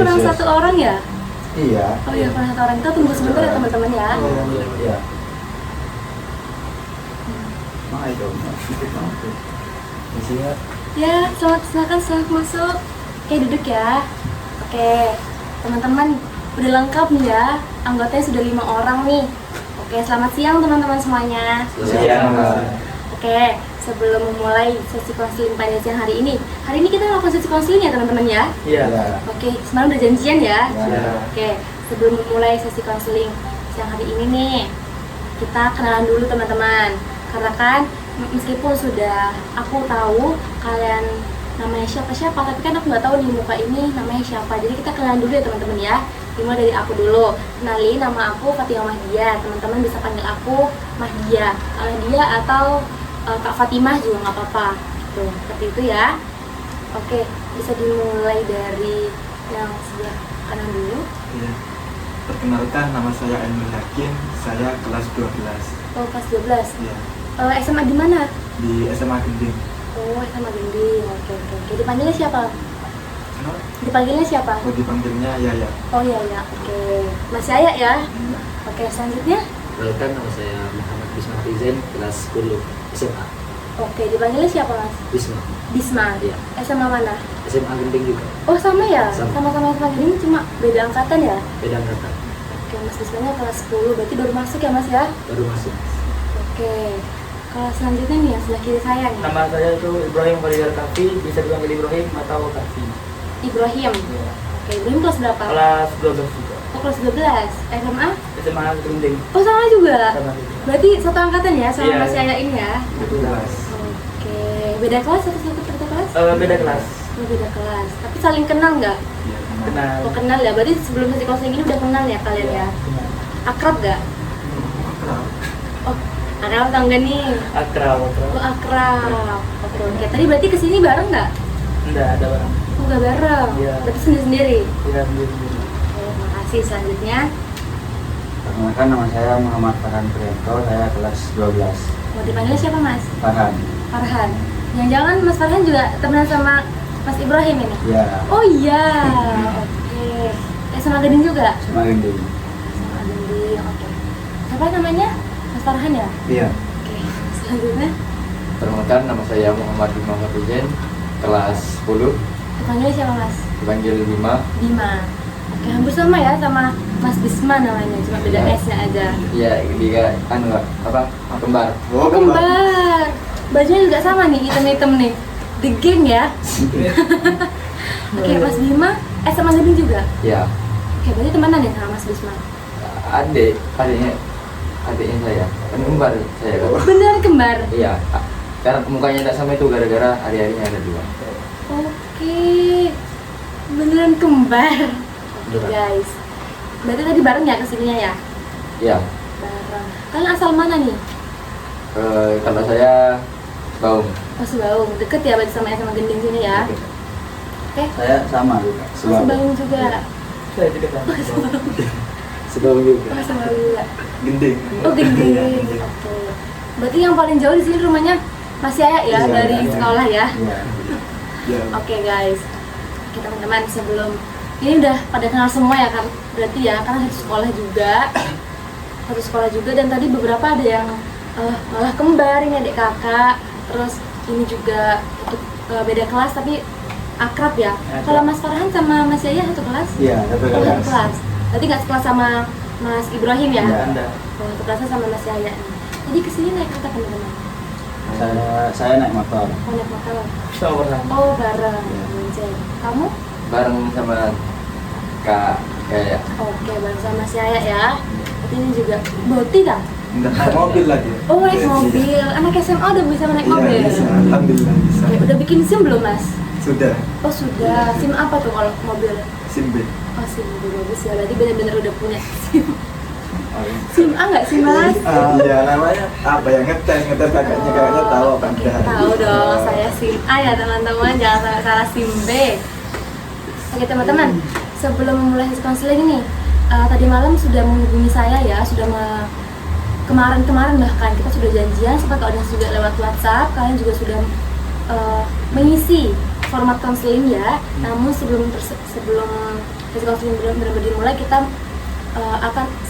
kurang satu orang ya? Iya. Oh iya, kurang satu orang. Kita tunggu sebentar ya teman-teman ya. Iya. Ayo, siap. Ya, silakan masuk. Oke, duduk ya. Oke, teman-teman udah lengkap nih ya. Anggotanya sudah 5 orang nih. Oke, selamat siang teman-teman semuanya. Siang. Oke, sebelum memulai sesi konseling pada siang hari ini kita melakukan sesi konseling ya teman-teman ya. Iya. Oke, semalam udah janjian ya. Iya. Oke, sebelum memulai sesi konseling siang hari ini nih, kita kenalan dulu teman-teman. Karena kan meskipun sudah aku tahu kalian namanya siapa, tapi kan aku nggak tahu nih muka ini namanya siapa. Jadi kita kenalan dulu ya teman-teman ya. Dimulai dari aku dulu. Kenalin, nama aku Fatimah Mahdia. Teman-teman bisa panggil aku Mahdia, Mahdia atau Kak Fatimah juga nggak apa-apa. Tuh, seperti itu ya. Oke, bisa dimulai dari yang sebelah kanan dulu. Ya. Perkenalkan, nama saya Emil Hakim, saya kelas 12. Oh, kelas 12. Ya. SMA di mana? Di SMA Gending. Oh, SMA Gending. Oke. Dipanggilnya siapa? Kenapa? Dipanggilnya siapa? Oh, dipanggilnya Yaya. Oh iya. Oke. Mas Yaya ya? Oke, selanjutnya? Perkenalkan, nama saya Muhammad Bisma Rizen, kelas 10 SMA. Oke, dipanggilnya siapa Mas? Bisma. Iya. SMA mana? SMA Gending juga, Oh, sama ya? Sama. Sama-sama SMA Gending, cuma beda angkatan ya? beda angkatan, Oke, Mas Bismanya kelas 10, berarti baru masuk ya Mas ya? baru masuk. Oke. Kalau selanjutnya nih yang sebelah kiri saya nih. Nama saya itu Ibrahim Faridar Kafi, bisa dipanggil Ibrahim atau Kafi. Ibrahim. Ya. Oke, Ibrahim kelas berapa? Kelas 12 juga. Oh, kelas 12. SMA? SMA Gending. Oh, sama juga. Sama juga. Berarti satu angkatan ya sama Iya, Mas Yaya ini ya? 12. Oke. Beda kelas satu kelas? Beda kelas. Oh, beda kelas. Tapi saling kenal nggak? Ya, Kenal. Oh, kenal ya. Berarti sebelum sesi konseling ini udah kenal ya kalian ya? Kenal. Akrab nggak? Oh, akrab atau enggak nih? Akrab. Oh, akrab. Oke. Tadi berarti kesini bareng nggak? Enggak ada orang. Oh, nggak bareng. Iya. Berarti sendiri-sendiri. Tidak sendiri. Oke, makasih. Selanjutnya, Perkenalkan, nama saya Muhammad Farhan Prianto, saya kelas 12. mau dipanggil siapa Mas? Farhan. Farhan. Jangan-jangan Mas Farhan juga temenan sama Mas Ibrahim ini? Iya. Oh iya. Oke. Sama Gading juga? Sama Gending. Sama Gending, oke. Siapa namanya? Mas Farhan ya? Iya. Oke, selanjutnya Perkenalkan, nama saya Muhammad Bisma Rizen, kelas 10, dipanggil siapa Mas? dipanggil Bima. Bima. Oke, hampir sama ya sama Mas Bisma namanya, cuma beda Iya. S-nya aja. Iya, dia kembar. Oh, kembar. Bajunya juga sama nih, hitam-hitam nih. The Gang ya? Oke, Mas Bima, sama Gading juga? Ya, Oke, berarti temenan ya sama Mas Bisma? adiknya saya, kan kembar saya kan. Beneran kembar? Iya, karena mukanya tidak sama itu gara-gara hari-harinya ada dua. Oke, beneran kembar. Oke Beneran. guys, berarti tadi bareng ya kesininya ya? Iya, Bareng. Kalian asal mana nih? kalau saya Baum. Oh, Sebaung. Deket ya berarti sama Gending sini ya? Oke. Saya sama juga. Oh, Sebaung juga. Saya juga sama. Sebaum juga. Oh, Sebaung juga. Gending. Oh, Gending. Oke. Berarti yang paling jauh di sini rumahnya Mas Yaya ya, Iya, dari iya. sekolah ya? Iya. Ya. Oke guys, oke teman-teman, sebelum ini udah pada kenal semua ya kan, berarti ya karena satu sekolah juga dan tadi beberapa ada yang malah kembar, ini adik kakak, terus ini juga beda kelas tapi akrab ya. Akrab. Kalau Mas Farhan sama Mas Yaya satu kelas? Iya, satu Oh, satu kelas. kelas. Berarti nggak sekelas sama Mas Ibrahim ya? Iya. Anda. Oh, satu kelasnya sama Mas Yaya nih. Jadi kesini naik apa teman-teman? Saya naik motor. Oh, naik motor. Sama bersama. Oh, bareng. Iya. Bonceng. Kamu? Bareng sama Kak Yaya. Oke, bareng sama Mas Yaya ya. Berarti ini juga Boti kan? Enggak naik mobil lagi. Oh, naik mobil. Anak SMA udah bisa naik Iya, mobil. bisa. Alhamdulillah bisa. Oke, udah bikin SIM belum, Mas? Sudah. Oh, sudah. SIM apa tuh kalau mobil? SIM B. Oh, SIM udah bagus ya. Berarti benar-benar udah punya SIM. SIM A nggak SIM Mas? Iya, namanya apa ya, ngetes kakaknya tahu apa Oke, enggak. tahu dong. Saya SIM A ya, teman-teman. Jangan sampai salah SIM B. Oke, teman-teman. Sebelum memulai sesi konseling ini, tadi malam sudah menghubungi saya ya, kemarin bahkan kita sudah janjian sempat audiens juga lewat WhatsApp. Kalian juga sudah mengisi format konseling ya. Namun sebelum sesi konseling benar-benar dimulai,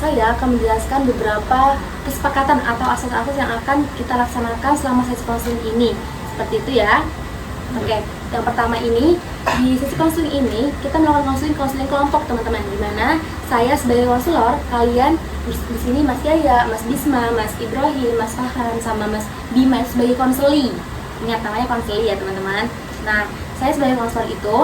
saya akan menjelaskan beberapa kesepakatan atau asas-asas yang akan kita laksanakan selama sesi konseling ini. Seperti itu ya. Oke, yang pertama ini, di sesi konseling ini kita melakukan konseling kelompok teman-teman, di mana saya sebagai konselor, kalian di sini Mas Yaya, Mas Bisma, Mas Ibrahim, Mas Farhan, sama Mas Bima sebagai konseli. Ingat namanya konseli ya teman-teman. Nah, saya sebagai konselor itu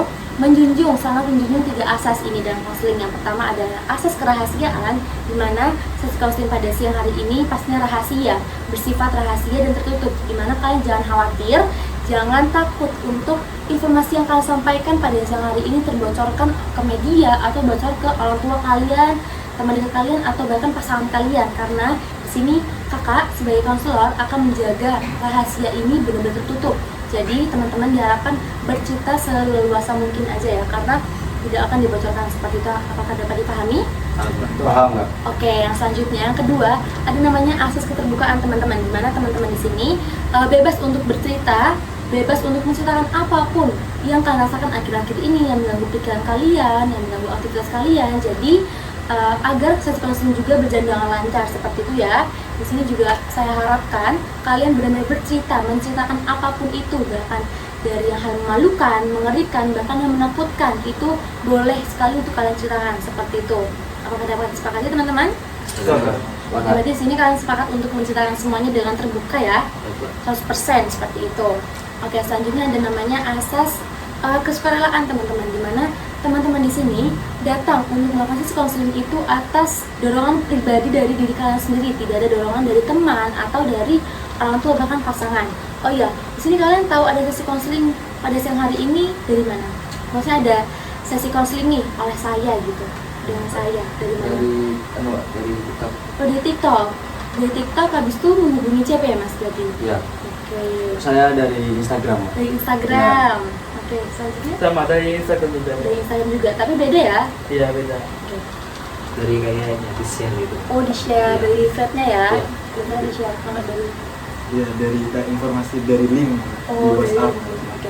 sangat menjunjung 3 asas ini dalam konseling. Yang pertama adalah asas kerahasiaan, di mana sesi konseling pada siang hari ini pastinya rahasia, bersifat rahasia dan tertutup, di mana kalian jangan khawatir, jangan takut untuk informasi yang kalian sampaikan pada siang hari ini terbocorkan ke media atau bocor ke orang tua kalian, teman dekat kalian, atau bahkan pasangan kalian. Karena di sini kakak sebagai konselor akan menjaga rahasia ini benar-benar tertutup. Jadi teman-teman diharapkan bercerita seleluasa mungkin aja ya, karena tidak akan dibocorkan seperti itu. Apakah dapat dipahami? Paham nggak? Oke, yang selanjutnya yang kedua ada namanya asas keterbukaan teman-teman, di mana teman-teman di sini bebas untuk bercerita, bebas untuk menceritakan apapun yang kalian rasakan akhir-akhir ini, yang mengganggu pikiran kalian, yang mengganggu aktivitas kalian. Jadi agar sesi konseling juga berjalan dengan lancar seperti itu ya. Di sini juga saya harapkan kalian benar-benar bercerita, menceritakan apapun itu, bahkan dari yang hal memalukan, mengerikan, bahkan yang menakutkan, itu boleh sekali untuk kalian ceritakan seperti itu. Apakah dapat disepakati teman-teman? Oke, berarti di sini kalian sepakat untuk menceritakan semuanya dengan terbuka ya, 100% seperti itu. Oke, selanjutnya ada namanya asas kesukarelaan teman-teman, di mana teman-teman di sini datang untuk melakukan sesi konseling itu atas dorongan pribadi dari diri kalian sendiri, tidak ada dorongan dari teman atau dari orang tua bahkan pasangan. Oh iya, di sini kalian tahu ada sesi konseling pada siang hari ini dari mana? Maksudnya ada sesi konseling nih oleh saya gitu, dengan saya dari mana? Dari TikTok. Oh, dari TikTok. Dari TikTok habis itu menghubungi siapa ya Mas berarti? Iya. Oke. Saya dari Instagram. Dari Instagram. Oke, selanjutnya Sama dari Instagram juga. dari Instagram juga, tapi beda ya? Iya beda. Oke. Dari kayaknya di share gitu. Oh, di-share dari thread-nya ya? Iya. Biasanya di-share kalau dari Ya dari informasi dari link di dari WhatsApp. Oke.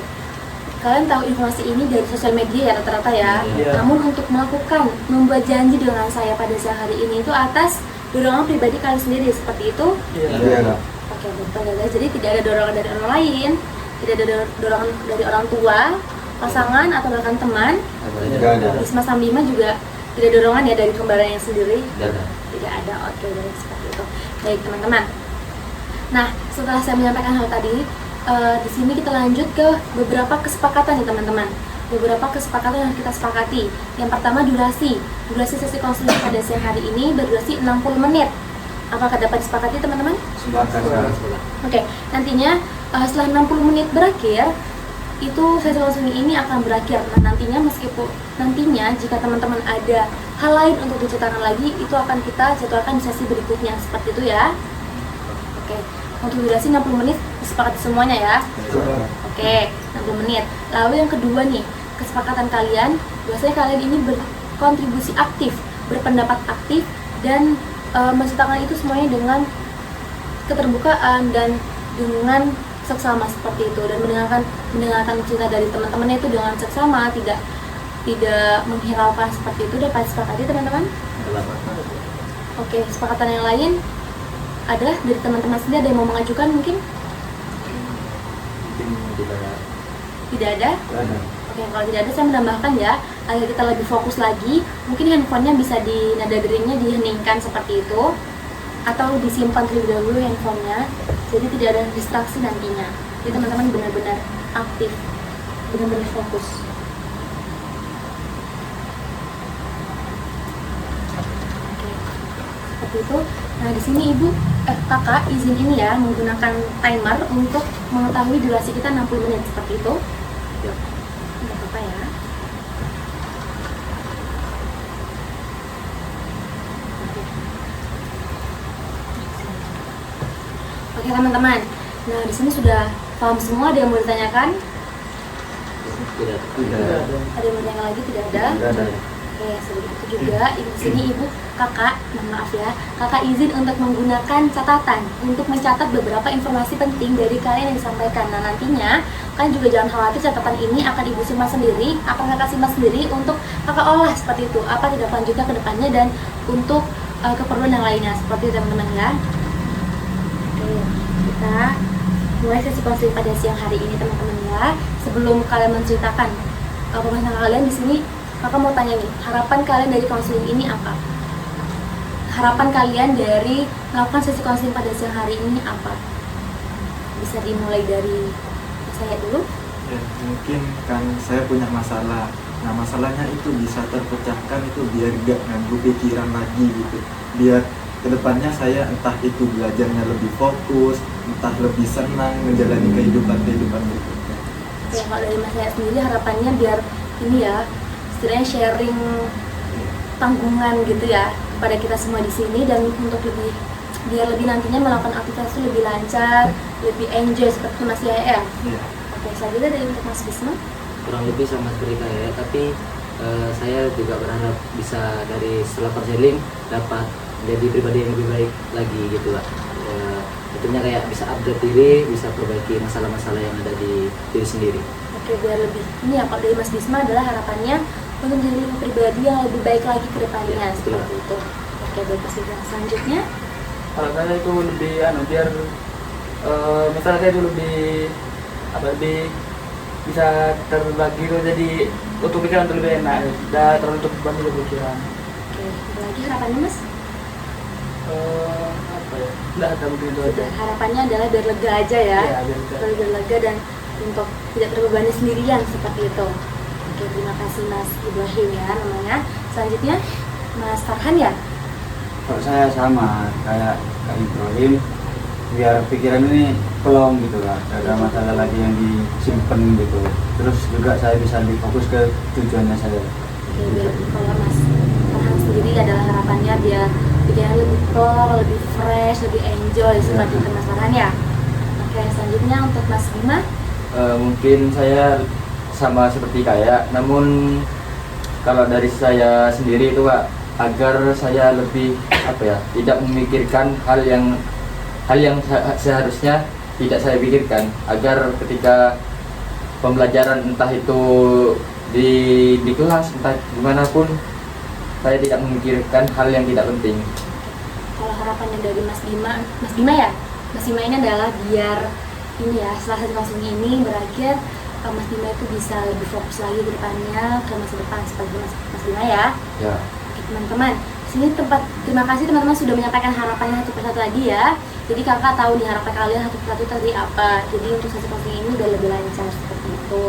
Kalian tahu informasi ini dari sosial media ya rata-rata ya. Iya. Namun untuk membuat janji dengan saya pada siang hari ini itu atas dorongan pribadi kalian sendiri, seperti itu? Iya. Oke, betul ya. Jadi tidak ada dorongan dari orang lain, tidak ada dorongan dari orang tua, pasangan atau bahkan teman. Tidak ada. Bisma sama Bima juga tidak dorongan ya dari kembarannya sendiri. Tidak Tidak ada. Oke, baik, seperti itu. Baik teman-teman. Nah, setelah saya menyampaikan hal tadi, di sini kita lanjut ke beberapa kesepakatan nih teman-teman. Beberapa kesepakatan yang kita sepakati. Yang pertama durasi sesi konseling pada siang hari ini berdurasi 60 menit. Apakah dapat disepakati teman-teman? Sepakat. Oke, nantinya setelah 60 menit berakhir, itu sesi konseling ini akan berakhir. Nah, nantinya jika teman-teman ada hal lain untuk diceritakan lagi, itu akan kita jadwalkan di sesi berikutnya, seperti itu ya. Oke, untuk durasi 60 menit disepakati semuanya ya. Oke, 60 menit. Lalu yang kedua nih, kesepakatan kalian, biasanya kalian ini berkontribusi aktif, berpendapat aktif, dan menceritakan itu semuanya dengan keterbukaan dan dengan seksama seperti itu, dan mendengarkan cerita dari teman-temannya itu dengan seksama, tidak menghiraukan seperti itu. Dapat disepakati teman-teman? Oke, kesepakatan yang lain ada dari teman-teman sendiri, ada yang mau mengajukan mungkin? Tidak ada? Oke, kalau tidak ada saya menambahkan ya, agar kita lebih fokus lagi, mungkin handphonenya bisa di nada deringnya diheningkan seperti itu, atau disimpan terlebih dahulu handphonenya, jadi tidak ada distraksi nantinya. Jadi teman-teman benar-benar aktif, benar-benar fokus. Oke, seperti itu. Nah, di sini kakak izin ini ya, menggunakan timer untuk mengetahui durasi kita 60 menit seperti itu. Nggak apa-apa ya. Oke teman-teman. Nah, di sini sudah paham semua. Ada yang mau ditanyakan? Tidak. Ada yang mau ditanya lagi? Tidak ada. Tidak ada. Oke, seperti itu juga. Di sini ibu kakak, maaf ya, kakak izin untuk menggunakan catatan untuk mencatat beberapa informasi penting dari kalian yang disampaikan. Nah nantinya kan juga jangan khawatir, catatan ini akan ibu simak sendiri, akan kakak simak sendiri untuk kakak olah seperti itu, apa tidak lanjutnya ke depannya dan untuk keperluan yang lainnya seperti itu teman-teman ya. Oke, kita mulai sesi konseling pada siang hari ini teman-teman ya. Sebelum kalian menceritakan pembahasan kalian di sini, kakak mau tanya nih, harapan kalian dari konseling ini apa? Harapan kalian dari melakukan sesi konseling pada siang hari ini apa? Bisa dimulai dari saya dulu. Ya, mungkin kan saya punya masalah. Nah masalahnya itu bisa terpecahkan itu biar gak nganggu pikiran lagi gitu. Biar kedepannya saya entah itu belajarnya lebih fokus, entah lebih senang menjalani kehidupan berikutnya. Oke, kalau dari mas saya sendiri harapannya biar ini ya, istilahnya sharing tanggungan gitu ya kepada kita semua di sini, dan untuk lebih biar lebih nantinya melakukan aktivitas itu lebih lancar, lebih enjoy seperti Mas Yaya. Iya. Oke, selanjutnya dari untuk Mas Bisma. Kurang lebih sama seperti kayak, tapi saya juga berharap bisa dari setelah konseling dapat menjadi pribadi yang lebih baik lagi gitu lah. Tentunya kayak bisa update diri, bisa perbaiki masalah-masalah yang ada di diri sendiri. Oke, biar lebih ini ya, kalau dari Mas Bisma adalah harapannya untuk menjadi pribadi yang lebih baik lagi ke depannya, Ya, betul. seperti itu. Oke, baik Mas Bisma. Selanjutnya, Kalau saya itu lebih biar misalnya saya itu lebih bisa terbagi itu, jadi untuk pikiran itu lebih enak dan terlalu untuk beban juga pikiran. oke, ada lagi harapannya Mas? Apa ya? Enggak ada, mungkin itu aja. Sudah, harapannya adalah biar lega aja ya. Iya, biar Biar lega dan untuk tidak terbebani sendirian seperti itu. Oke, terima kasih Mas Ibrahim ya namanya. Selanjutnya Mas Farhan ya. Kalau saya sama kayak Kak Ibrahim, biar pikiran ini pelong gitu lah, gak ada masalah lagi yang disimpan gitu. Terus juga saya bisa lebih fokus ke tujuannya saya. Oke, biar kalau Mas Farhan sendiri adalah harapannya biar pikiran lebih plong, lebih fresh, lebih enjoy seperti itu Mas Farhan ya. Oke, selanjutnya untuk Mas Bima. Mungkin saya sama seperti kayak, namun kalau dari saya sendiri itu Kak, agar saya lebih tidak memikirkan hal yang seharusnya tidak saya pikirkan, agar ketika pembelajaran entah itu di kelas entah dimanapun, saya tidak memikirkan hal yang tidak penting. Kalau harapannya dari Mas Bima ya, Mas Bima ini adalah biar ini ya, setelah sesi konseling ini berakhir, Mas Bima itu bisa lebih fokus lagi ke depannya, ke masa depan seperti Mas Bima ya. Ya. Oke teman-teman, sini terima kasih teman-teman sudah menyampaikan harapannya satu persatu tadi ya. Jadi kakak tahu nih harapan kalian satu persatu tadi apa. Jadi untuk sesi konseling ini udah lebih lancar seperti itu.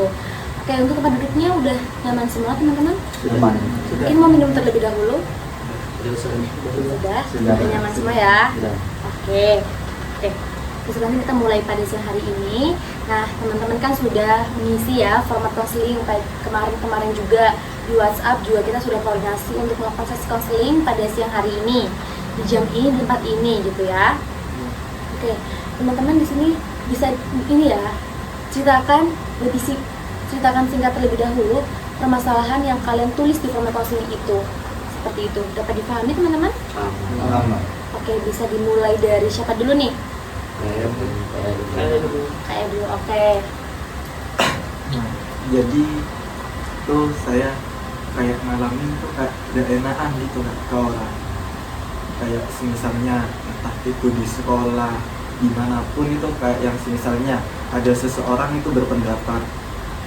Oke, untuk tempat duduknya udah nyaman semua teman-teman? Aman. Mungkin mau minum terlebih dahulu? Sudah. Sudah nyaman semua ya? Sudah. Oke. Sekarang kita mulai pada siang hari ini. Nah, teman-teman kan sudah mengisi ya format konseling kemarin juga di WhatsApp juga kita sudah koordinasi untuk melakukan sesi konseling pada siang hari ini di jam ini, di tempat ini gitu ya. Oke, teman-teman di sini bisa ini ya, ceritakan singkat terlebih dahulu permasalahan yang kalian tulis di format konseling itu. Seperti itu. Dapat dipahami teman-teman? Aman. Oke, bisa dimulai dari siapa dulu nih? Saya dulu. Kayak dulu, oke. Nah, jadi tuh saya kayak ngalamin tuh kayak gak enakan gitu Kak, ke orang. Kayak misalnya entah itu di sekolah, dimanapun itu kayak yang misalnya ada seseorang itu berpendapat.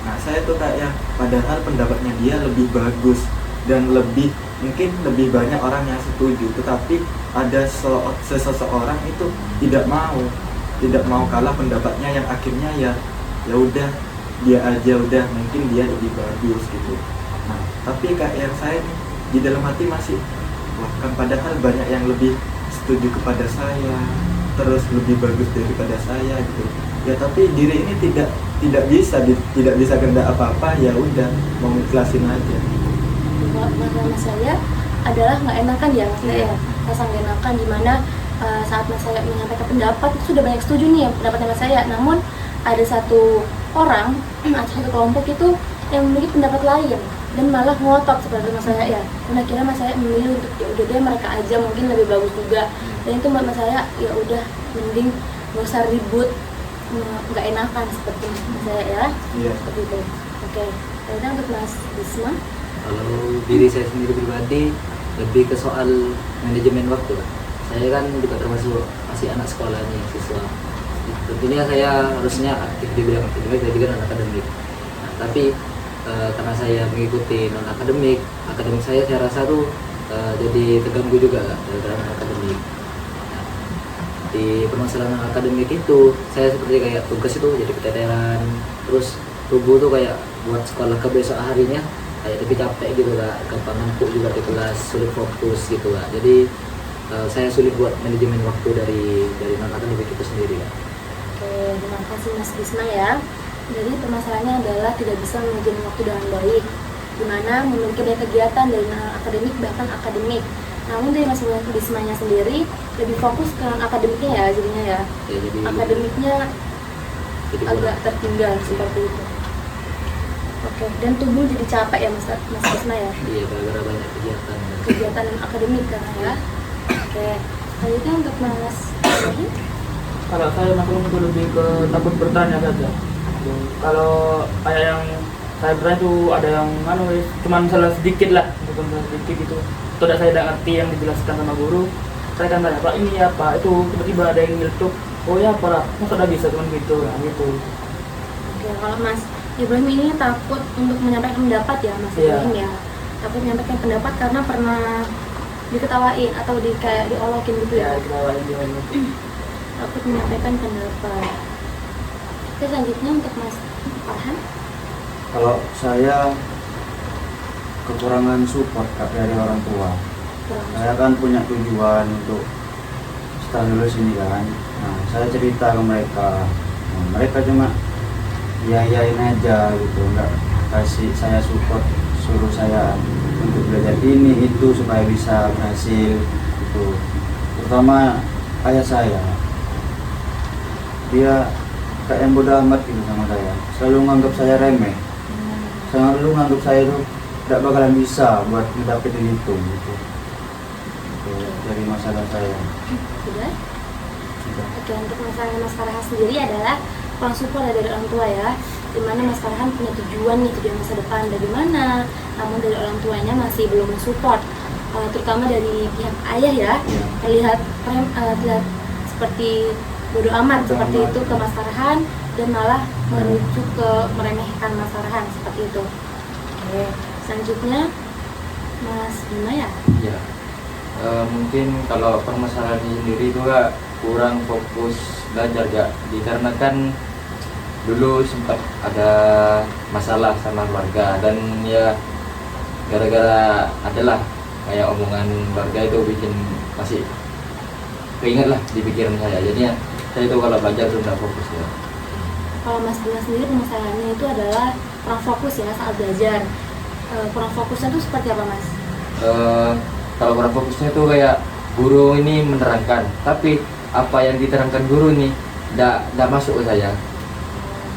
Nah saya tuh kayak padahal pendapatnya dia lebih bagus dan mungkin lebih banyak orang yang setuju, tetapi ada seseorang itu tidak mau kalah pendapatnya, yang akhirnya ya udah dia aja, udah mungkin dia lebih bagus gitu. Nah tapi kayak yang saya nih di dalam hati masih wah kan padahal banyak yang lebih setuju kepada saya, terus lebih bagus daripada saya gitu ya, tapi diri ini tidak bisa kehendak apa-apa, ya udah mau ikhlasin aja. Masalah saya adalah nggak enakan ya Mas Yaya. Rasa nggak enakan dimana saat Mas Yaya menyampaikan pendapat itu sudah banyak setuju nih pendapatnya Mas Yaya, namun ada satu orang atau satu kelompok itu yang memiliki pendapat lain. dan malah ngotot seperti mas saya ya. Dan akhirnya mas saya memilih untuk ya udah deh mereka aja, mungkin lebih bagus juga. Dan itu buat mas saya ya udah mending nggak usah ribut, nggak enakan seperti mas saya ya. Iya. Seperti itu. Oke, kemudian untuk mas Bisma. Kalau diri saya sendiri pribadi lebih ke soal manajemen waktu. Saya kan juga termasuk masih anak sekolah nih, siswa. Tentunya saya harusnya aktif di bidang akademik dan juga non akademik. Nah, tapi karena saya mengikuti non akademik saya rasa tuh jadi terganggu juga dengan non akademik. Nah, di permasalahan akademik itu saya seperti kayak tugas itu jadi keteteran, terus tubuh tuh kayak buat sekolah ke besok harinya kayak lebih capek gitu kak, gampang ngantuk juga di kelas, sulit fokus gitu kak. Jadi saya sulit buat manajemen waktu dari non akademik itu sendiri kak. Oke, terima kasih Mas Bisma ya. Jadi permasalahannya adalah tidak bisa manajemen waktu dengan baik, di mana memiliki banyak kegiatan dari non akademik bahkan akademik. Namun dari Mas Bismanya sendiri lebih fokus ke non akademiknya ya jadinya ya. Ya, jadi Akademiknya jadi agak tertinggal seperti itu. Oke, dan tubuh jadi capek ya Mas Bisma ya. iya gara-gara banyak kegiatan. Kegiatan non akademik karena ya. Oke, selanjutnya untuk Mas Ibrahim. Kalau saya maklum itu lebih ke takut bertanya saja. Kalau kayak yang saya bertanya itu ada yang cuman salah sedikit lah, bukan salah sedikit gitu. Atau tidak saya tidak ngerti yang dijelaskan sama guru, saya kan tanya Pak ini apa, itu tiba-tiba ada yang nyeletuk, oh ya apa lah, masa udah bisa cuman gitu, nah, gitu. Oke, kalau Mas Ibrahim ini takut untuk menyampaikan pendapat ya Mas Iya. Ibrahim ya. Takut menyampaikan pendapat karena pernah diketawain atau kayak diolokin gitu ya. Ya kita lain. Takut menyampaikan pendapat. Oke, selanjutnya untuk Mas Farhan. Kalau saya kekurangan support Kak, dari orang tua. Saya kan punya tujuan untuk setelah lulus ini kan. Nah, saya cerita ke mereka. Nah, mereka cuma yayain aja gitu, nggak kasih saya support, suruh saya untuk belajar ini itu supaya bisa berhasil gitu. Terutama ayah saya, dia kayak yang bodoh amat gitu sama saya, selalu nganggap saya remeh, selalu nganggap saya itu tidak bakalan bisa buat ngedapetin itu gitu. Itu dari masalah saya. Sudah? Sudah. Oke, untuk masalah Mas Farhan sendiri adalah kurang support dari orang tua ya, dimana Mas Farhan punya tujuan nih, tujuan masa depan bagaimana, namun dari orang tuanya masih belum mensupport, terutama dari pihak ayah ya, Iya. terlihat seperti bodoh amat Bodoh seperti amat. itu ke Mas Farhan dan malah merujuk ke meremehkan Mas Farhan seperti itu. Oke, selanjutnya Mas Bima ya. Ya, mungkin kalau permasalahan sendiri itu Kak, kurang fokus belajar Kak, dikarenakan dulu sempat ada masalah sama keluarga dan ya gara-gara adalah kayak omongan keluarga itu bikin masih keinget lah di pikiran saya, jadinya saya itu kalau belajar itu nggak fokus ya. Kalau Mas Bima sendiri permasalahannya itu adalah kurang fokus ya saat belajar. Kurang fokusnya itu seperti apa Mas? Kalau kurang fokusnya itu kayak guru ini menerangkan, tapi apa yang diterangkan guru ini nggak masuk ke saya,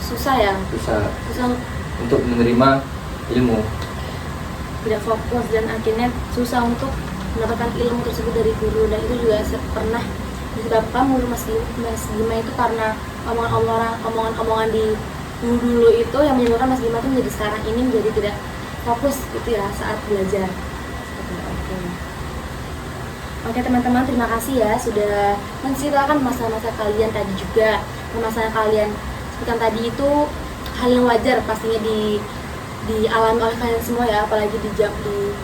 Susah ya, susah susah untuk menerima ilmu. tidak fokus dan akhirnya susah untuk mendapatkan ilmu tersebut dari guru, dan itu juga pernah disebabkan menurut Mas Bima itu karena omongan-omongan di dulu itu yang menyebabkan Mas Bima itu menjadi sekarang ini menjadi tidak fokus gitu ya saat belajar. Oke. Oke teman-teman, terima kasih ya sudah menceritakan masalah-masalah kalian tadi juga. Masalah kalian sebutkan tadi itu hal yang wajar pastinya dialami oleh kalian semua ya, apalagi di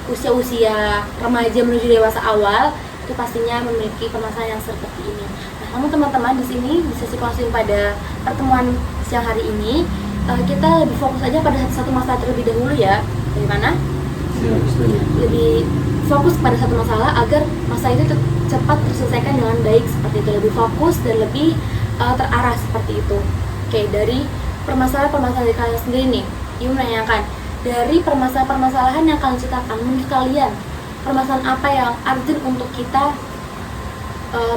usia-usia remaja menuju dewasa awal itu pastinya memiliki permasalahan yang seperti ini. Nah, namun teman-teman di sini di sesi konseling pada pertemuan siang hari ini kita lebih fokus aja pada satu masalah terlebih dahulu ya. Bagaimana? Lebih fokus pada satu masalah agar masalah itu cepat terselesaikan dengan baik seperti itu, lebih fokus dan lebih terarah seperti itu. Oke, dari permasalahan dari kalian sendiri nih, Ibu menanyakan dari permasalahan yang kalian ceritakan, menurut kalian permasalahan apa yang urgent untuk kita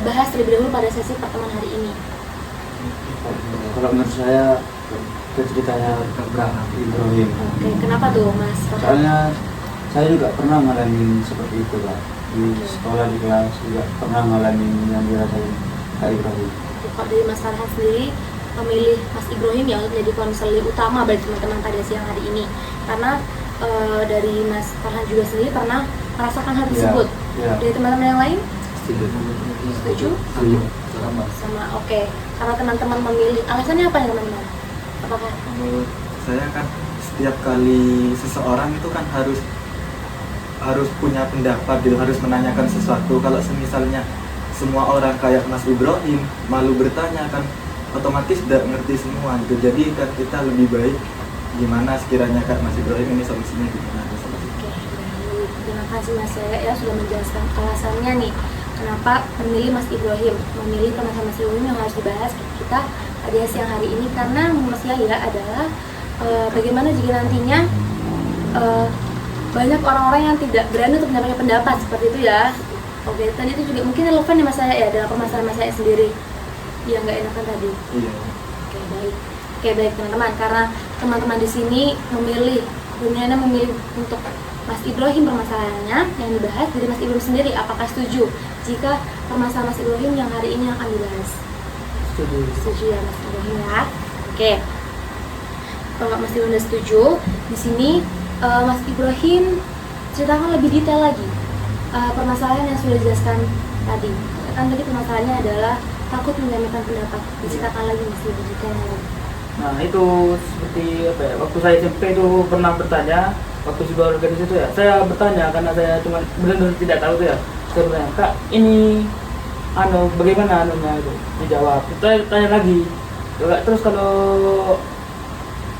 bahas terlebih dahulu pada sesi pertemuan hari ini? Kalau menurut saya ke ceritanya Kak Ibrahim. Oke, kenapa tuh Mas Farhan? Soalnya saya juga pernah ngalamin seperti itu Kak. Di sekolah, di kelas juga pernah ngalamin yang dirasain Kak Ibrahim. Kok dari Mas Farhan sendiri memilih Mas Ibrahim ya untuk menjadi konseling utama bagi teman-teman pada siang hari ini, karena dari Mas Farhan juga sendiri pernah merasakan hal tersebut. Iya. Dari teman-teman yang lain Setuju. setuju? Sama. Sama, oke. Karena teman-teman memilih, alasannya apa ya teman-teman? Apakah Menurut saya kan setiap kali seseorang itu kan harus punya pendapat gitu, harus menanyakan sesuatu. Kalau misalnya semua orang kayak Mas Ibrahim malu bertanya kan otomatis tidak ngerti semua gitu. Jadi kan kita lebih baik gimana sekiranya Kak Mas Ibrahim ini solusinya gimana gitu. Oke, baik. Terima kasih Mas Yaya ya sudah menjelaskan alasannya nih kenapa memilih Mas Ibrahim, memilih permasalahan Mas Ibrahim yang harus dibahas kita pada siang hari ini, karena Mas Yaya adalah bagaimana jika nantinya banyak orang-orang yang tidak berani untuk menyampaikan pendapat seperti itu ya. Oke, tadi itu juga mungkin relevan ya Mas Yaya ya dalam permasalahan Mas Yaya sendiri yang nggak enakan tadi. Iya. Oke, baik. Oke, baik teman-teman, karena teman-teman di sini memilih untuk Mas Ibrahim permasalahannya yang dibahas dari Mas Ibrahim sendiri, apakah setuju jika permasalahan Mas Ibrahim yang hari ini akan dibahas? Setuju. Setuju ya Mas Ibrahim ya. Oke. Kalau Mas Ibrahim sudah setuju, di sini Mas Ibrahim ceritakan lebih detail lagi permasalahan yang sudah dijelaskan tadi. Kan tadi permasalahannya adalah takut menyampaikan pendapat. Diceritakan lagi Mas lebih detailnya lagi. Nah itu seperti apa ya, waktu saya SMP itu pernah bertanya, waktu sudah organisasi itu ya, saya bertanya karena saya cuma benar-benar tidak tahu tuh ya. Saya bertanya, Kak ini bagaimana anunya itu? Dijawab, saya tanya lagi, terus kalau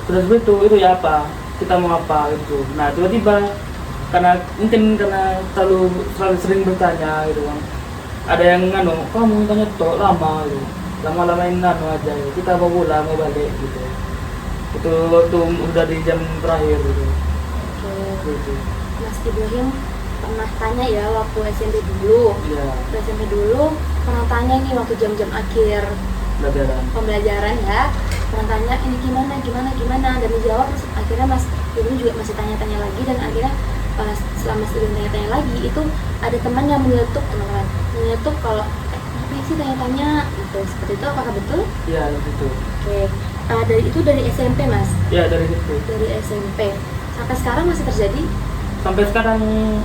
sudah seperti itu ya apa? Kita mau apa gitu. Nah tiba-tiba karena terlalu sering bertanya gitu kan, ada yang kamu tanya tuh lama gitu, lama-lamain aja ya. Kita mau pulang mau balik gitu, itu waktu udah di jam terakhir gitu. Oke. Gitu. Mas Ibrahim pernah tanya ya waktu SMP dulu. Iya, Waktu SMP dulu pernah tanya nih waktu jam-jam akhir pelajaran. pembelajaran ya. Pernah tanya ini gimana dan dijawab, terus akhirnya Mas Ibrahim juga masih tanya-tanya lagi, dan akhirnya pas selama Mas Ibrahim tanya-tanya lagi itu ada teman yang menyeletuk teman-teman, menyeletuk kalau ngapain sih tanya-tanya gitu. Seperti itu apakah betul? Iya gitu. Oke. Dari SMP Mas, Iya dari situ. dari SMP sampai sekarang masih terjadi? Sampai sekarang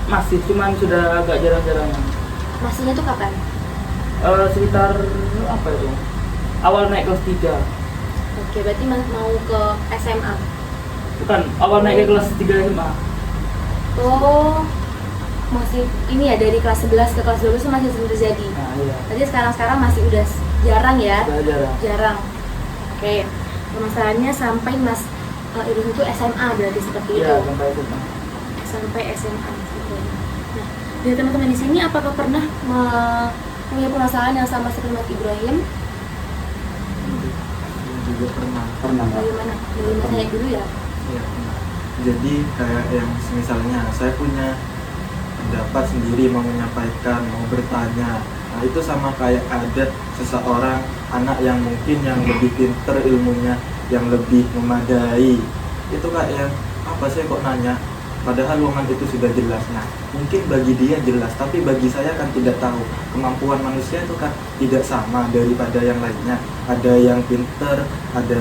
masih, cuman sudah agak jarang-jarang. Masihnya tuh kapan? Sekitar apa itu? Awal naik kelas 3. Oke, berarti mau ke SMA. Bukan, awal naik ke kelas 3 SMA. Oh, masih ini ya, dari kelas 11 ke kelas 12 itu masih sering terjadi. Nah iya, Berarti sekarang masih udah jarang ya? sudah jarang. Jarang. Oke, permasalahannya sampai Mas Ibrahim itu SMA berarti seperti Iya, itu. sampai SMA. Sampai SMA gitu. Nah, dari teman-teman di sini apakah pernah punya permasalahan yang sama seperti Mas Ibrahim? Juga pernah. Pernah Kak. Bagaimana? Dari Mas Yaya dulu ya? Iya, pernah. Jadi kayak yang misalnya saya punya pendapat sendiri, mau menyampaikan, mau bertanya. Nah itu sama kayak ada seseorang anak yang mungkin yang lebih pinter ilmunya, yang lebih memadai. Itu kayak yang apa sih kok nanya? Padahal ruangan itu sudah jelas. Nah mungkin bagi dia jelas, tapi bagi saya kan tidak tahu. Kemampuan manusia itu kan tidak sama daripada yang lainnya. Ada yang pinter,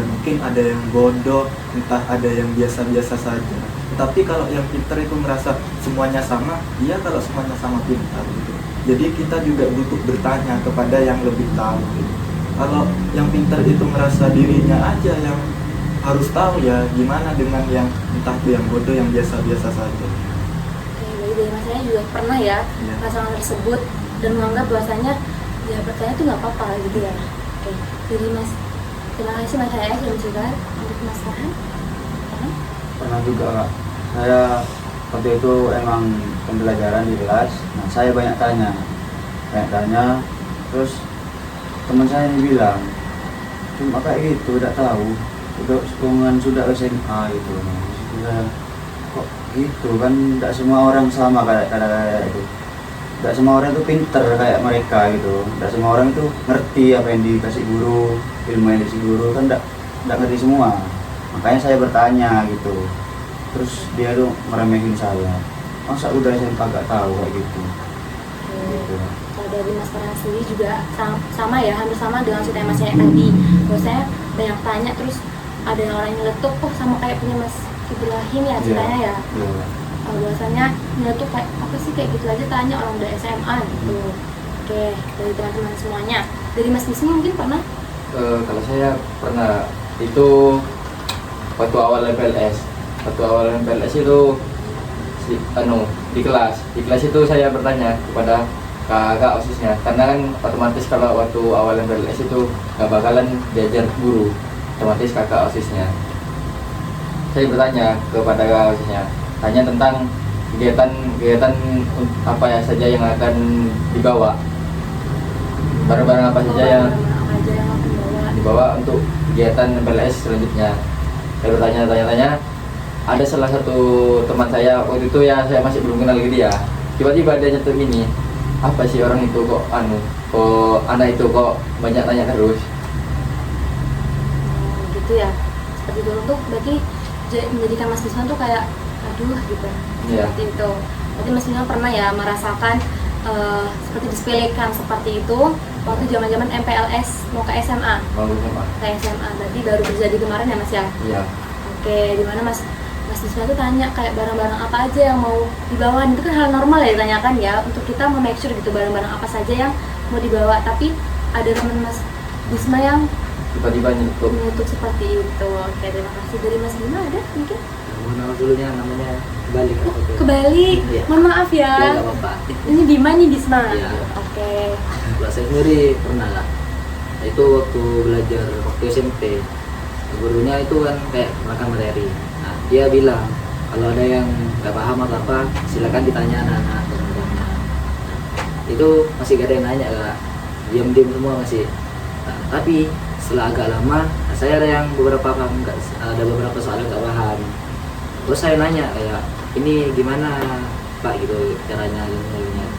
mungkin ada yang bodoh, entah ada yang biasa-biasa saja. Tapi kalau yang pinter itu merasa semuanya sama, iya kalau semuanya sama pintar gitu. Jadi kita juga butuh bertanya kepada yang lebih tahu gitu. Kalau yang pintar itu merasa dirinya aja yang harus tahu, ya gimana dengan yang entah itu yang bodoh, yang biasa-biasa saja. Oke, jadi dari Mas Yaya juga pernah ya Iya. perasaan tersebut dan menganggap bahwasanya ya bertanya itu nggak apa-apa gitu ya. Oke, jadi Mas, terima kasih Mas Yaya sudah menceritakan. Untuk Mas Farhan, Pernah juga Kak. Saya waktu itu emang pembelajaran di kelas. Nah saya banyak tanya, terus teman saya ini bilang cuma kayak gitu, tidak tahu sudah SMA gitu. Nah, sudah kok gitu kan, tidak semua orang sama kayak itu. Tidak semua orang itu pinter kayak mereka gitu. Tidak semua orang itu ngerti apa yang dikasih guru, ilmu yang dikasih guru kan tidak ngerti semua. Makanya saya bertanya gitu. Terus dia tuh meremehin saya, masa udah SMP gak tahu kayak gitu. Gitu. Kalau dari Mas Farhan sendiri juga sama ya, hampir sama dengan ceritanya Mas yang tadi. Kalau saya banyak tanya, terus ada orang yang nyeletuk, oh sama kayak punya Mas Ibrahim ya ceritanya ya. Iya. Bahwasanya nyeletuk kayak apa sih, kayak gitu aja tanya orang udah SMA gitu. Oke, dari teman-teman semuanya. Dari Mas Bisma mungkin pernah? Kalau saya pernah itu waktu awal MPLS. Waktu awal MPLS itu di kelas itu saya bertanya kepada kakak osisnya, karena kan otomatis kalau waktu awal MPLS itu nggak bakalan diajar guru, otomatis kakak osisnya. Saya bertanya kepada kakak osisnya, tanya tentang kegiatan apa ya saja yang akan dibawa, barang-barang apa saja yang Apa aja yang akan dibawa? dibawa untuk kegiatan MPLS selanjutnya. Saya bertanya, ada salah satu teman saya waktu itu ya, saya masih belum kenal dia. Tiba-tiba dia nyetuk ini, apa sih orang itu kok anak itu kok banyak tanya terus. Gitu ya. Seperti itu tuh berarti menjadikan Mas Bisma tuh kayak aduh gitu. Iya. Seperti itu. Berarti Mas Bisma pernah ya merasakan seperti disepelekan seperti itu waktu zaman-zaman MPLS mau ke SMA. Ke SMA. Berarti baru terjadi kemarin ya Mas ya? Iya. Oke, dimana Mas Bisma tuh tanya kayak barang-barang apa aja yang mau dibawa. Itu kan hal normal ya ditanyakan ya, untuk kita make sure gitu barang-barang apa saja yang mau dibawa. Tapi ada teman Mas Bisma yang Tiba-tiba nyetuk. menutup seperti itu. Oke, terima kasih. Dari Mas Bima ada mungkin? Mohon maaf dulunya, namanya Bali Kak. Oke. Ke Bali. Iya. Mohon maaf ya. Ya nggak apa-apa. Ini Bima nih Bisma. Iya. Oke. Kalau saya sendiri pernah Kak. Itu waktu belajar waktu SMP, gurunya itu kan kayak makan materi. Nah, dia bilang kalau ada yang nggak paham atau apa, silakan ditanya anak-anak teman-temannya. Nah, itu masih gak ada yang nanya Kak, diam-diam semua masih. Nah, tapi setelah agak lama, nah, saya ada yang beberapa paham, ada beberapa soal yang nggak paham. Terus saya nanya kayak, ini gimana Pak gitu caranya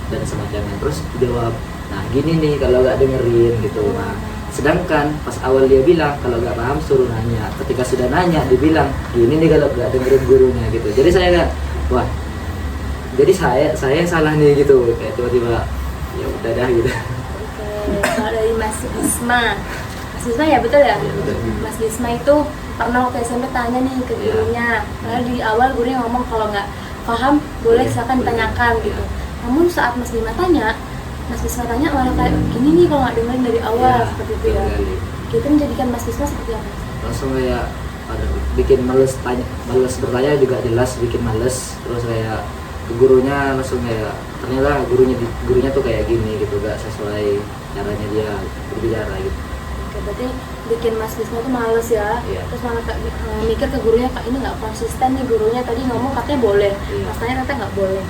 dan semacamnya. Terus jawab, nah gini nih kalau nggak dengerin gitu. Nah, sedangkan pas awal dia bilang kalau nggak paham suruh nanya. Ketika sudah nanya dibilang gini nih kalau nggak dengerin gurunya gitu. Jadi saya nggak, wah, jadi saya yang salah nih gitu. Kayak tiba-tiba ya udah dah gitu. Oke. Kalau dari Mas Bisma. Mas Bisma ya betul ya? Ya, betul. Mas Bisma itu pernah waktu SMP tanya nih ke gurunya. Karena di awal gurunya ngomong kalau nggak paham boleh silakan ditanyakan gitu. Namun saat Mas Bisma tanya, Mas Bisma tanya malah kayak gini nih kalau nggak dengerin dari awal Ya, seperti itu ya. betul sekali. Gitu menjadikan Mas Bisma seperti apa? Langsung kayak bikin males bertanya juga jelas bikin males. Terus kayak ke gurunya langsung kayak ternyata gurunya tuh kayak gini gitu, gak sesuai caranya dia berbicara gitu. Oke, berarti bikin Mas Bisma tuh males ya. Iya. Terus malah mikir ke gurunya, kak ini nggak konsisten nih gurunya, tadi ngomong katanya boleh, Iya. pas tanya ternyata nggak boleh.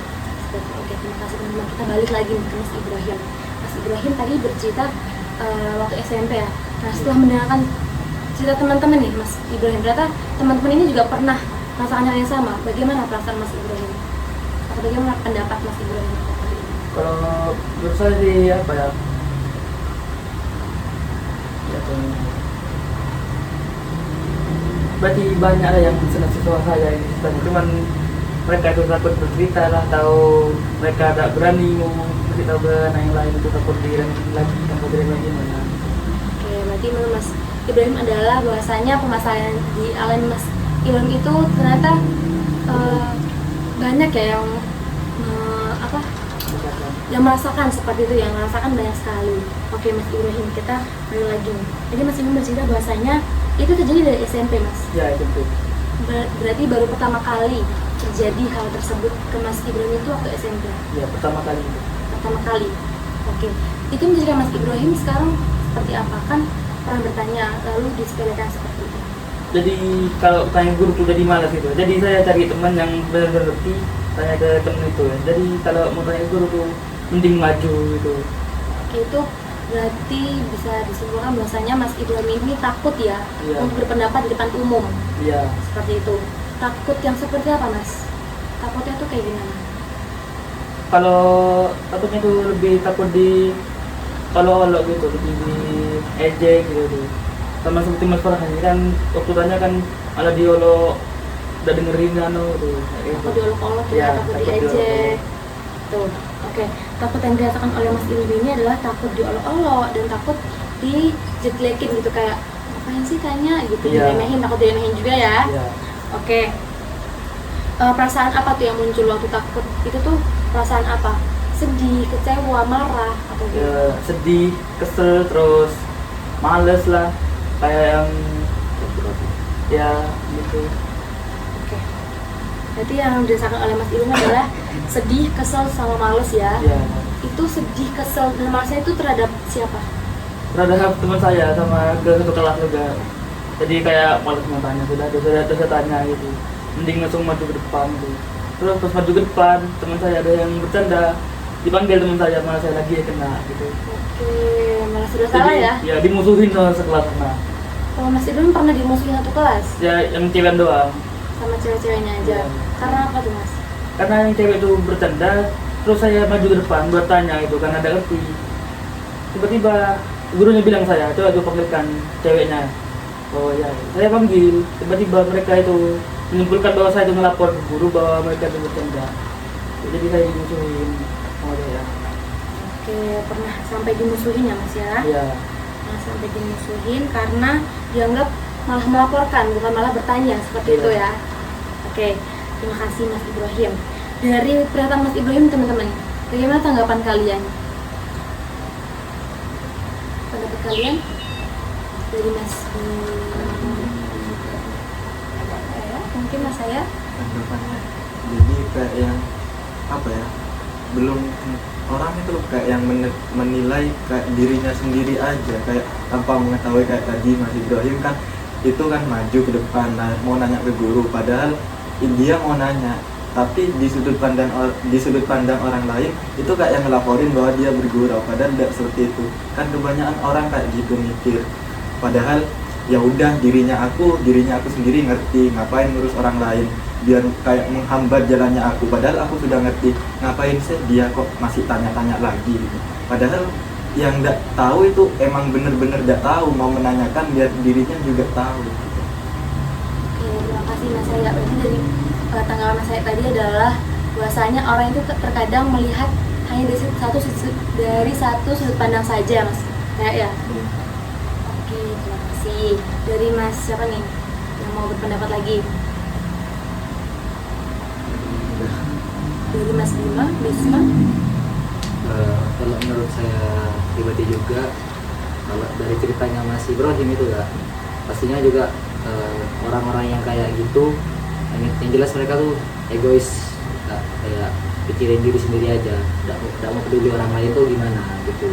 Oke, terima kasih teman-teman. Kita balik lagi nih ke Mas Ibrahim. Mas Ibrahim tadi bercerita waktu SMP ya. Nah, setelah mendengarkan cerita teman-teman nih Mas Ibrahim, ternyata teman-teman ini juga pernah merasakan hal yang sama. Bagaimana perasaan Mas Ibrahim? Atau bagaimana pendapat Mas Ibrahim? Kalau menurut saya sih apa ya? Berarti banyak lah yang senang siswa saya ini sebenarnya, cuman mereka itu takut bercerita lah, atau mereka tak berani mau bercerita ke anak yang lain, itu takut diremehkan lagi, takut diremehkan mana. Oke, berarti menurut Mas Ibrahim adalah bahwasanya permasalahan yang dialami Mas Ibrahim itu ternyata banyak ya yang yang merasakan seperti itu, yang merasakan banyak sekali. Oke Mas Ibrahim, kita balik lagi nih. Jadi Mas Ibrahim bercerita bahwasanya itu terjadi dari SMP Mas. Ya itu tuh. Berarti baru pertama kali terjadi hal tersebut ke Mas Ibrahim itu waktu SMP. Ya pertama kali itu. Pertama kali. Oke. Itu menjadikan Mas Ibrahim sekarang seperti apa? Kan pernah bertanya lalu disepelekan seperti itu. Jadi kalau tanya guru tuh jadi malas gitu. Jadi saya cari teman yang benar-benar ngerti, tanya ke teman itu ya. Jadi kalau mau tanya guru tuh mending maju gitu. Oke, itu berarti bisa disimpulkan bahwasanya Mas Ibrahim ini takut ya Iya. untuk berpendapat di depan umum. Iya. Seperti itu. Takut yang seperti apa Mas? Takutnya tuh kayak gimana? Kalau takutnya tuh lebih takut di kalau gitu, lebih di ejek gitu tuh. sama seperti Mas Farhan ini kan waktu tanya kan malah diolok, udah dengerin tuh kayak Takut gitu. diolok-olok Iya, ya, takut takut diejek. diolok-olok. Tuh, oke. Takut yang dirasakan oleh Mas Ilmi ini adalah takut diolok-olok dan takut dijelekin gitu, kayak ngapain sih tanya gitu, Iya. diremehin, takut diremehin juga ya. Iya. Oke. Perasaan apa tuh yang muncul waktu takut? Itu tuh perasaan apa? Sedih, kecewa, marah, atau Ya, gimana? sedih, kesel, terus males lah, kayak yang ya gitu. Oke. Berarti yang dirasakan oleh Mas Ilmi adalah sedih, kesel, sama males ya. Ya, Itu sedih, kesel, dan malesnya itu terhadap siapa? terhadap teman saya sama ke satu kelas juga. Jadi kayak males mau tanya, sudah tanya gitu. Mending langsung maju ke depan tuh. Terus pas maju ke depan, teman saya ada yang bercanda, dipanggil teman saya, malah saya lagi yang kena gitu. Oke, malah sudah salah ya. Ya dimusuhin sama sekelas sana. Kalau Mas Ilmi pernah dimusuhin satu kelas Ya yang cewek doang. sama cewek-ceweknya aja. Iya. Karena apa tuh Mas? Karena yang cewek itu bercanda, terus saya maju ke depan buat tanya itu kan ada ngerti. Tiba-tiba gurunya bilang saya, coba tuh panggilkan ceweknya. Oh ya, saya panggil. Tiba-tiba mereka itu menyimpulkan bahwa saya itu melapor ke guru bahwa mereka itu bercanda. Jadi saya dimusuhin. Oh ya. Oke, pernah sampai dimusuhin ya Mas ya? Iya. Nah, sampai dimusuhin karena dianggap malah melaporkan, bukan malah bertanya, seperti Iya. itu ya. Oke, terima kasih Mas Ibrahim. Dari pernyataan Mas Ibrahim teman-teman, bagaimana tanggapan kalian? Pendapat kalian dari Mas mungkin Mas saya? Tanggapannya jadi kayak yang apa ya, belum orang itu kayak yang menilai kayak dirinya sendiri aja, kayak tanpa mengetahui. Kayak tadi Mas Ibrahim kan itu kan maju ke depan mau nanya ke guru, padahal dia mau nanya, tapi di sudut pandang orang lain itu kayak yang ngelaporin bahwa dia bergurau, padahal tidak seperti itu kan. Kebanyakan orang kayak gitu mikir, padahal ya udah dirinya aku sendiri ngerti, ngapain ngurus orang lain biar kayak menghambat jalannya aku, padahal aku sudah ngerti, ngapain sih dia kok masih tanya-tanya lagi gitu. Padahal yang nggak tahu itu emang bener-bener nggak tahu, mau menanyakan biar dirinya juga tahu gitu. Oke, terima kasih Mas saya. Berarti dari tanggapan Mas saya tadi adalah bahwasanya orang itu terkadang melihat hanya dari satu sudut pandang saja Mas. Ya. Oke, terima kasih. Dari Mas siapa nih yang mau berpendapat lagi? Dari Mas Bisma? Kalau menurut saya pribadi juga, kalau dari ceritanya Mas Ibrahim itu ya, pastinya juga orang-orang yang kayak gitu, yang jelas mereka tuh egois, kayak pikirin diri sendiri aja, tidak mau peduli orang lain tuh gimana gitu.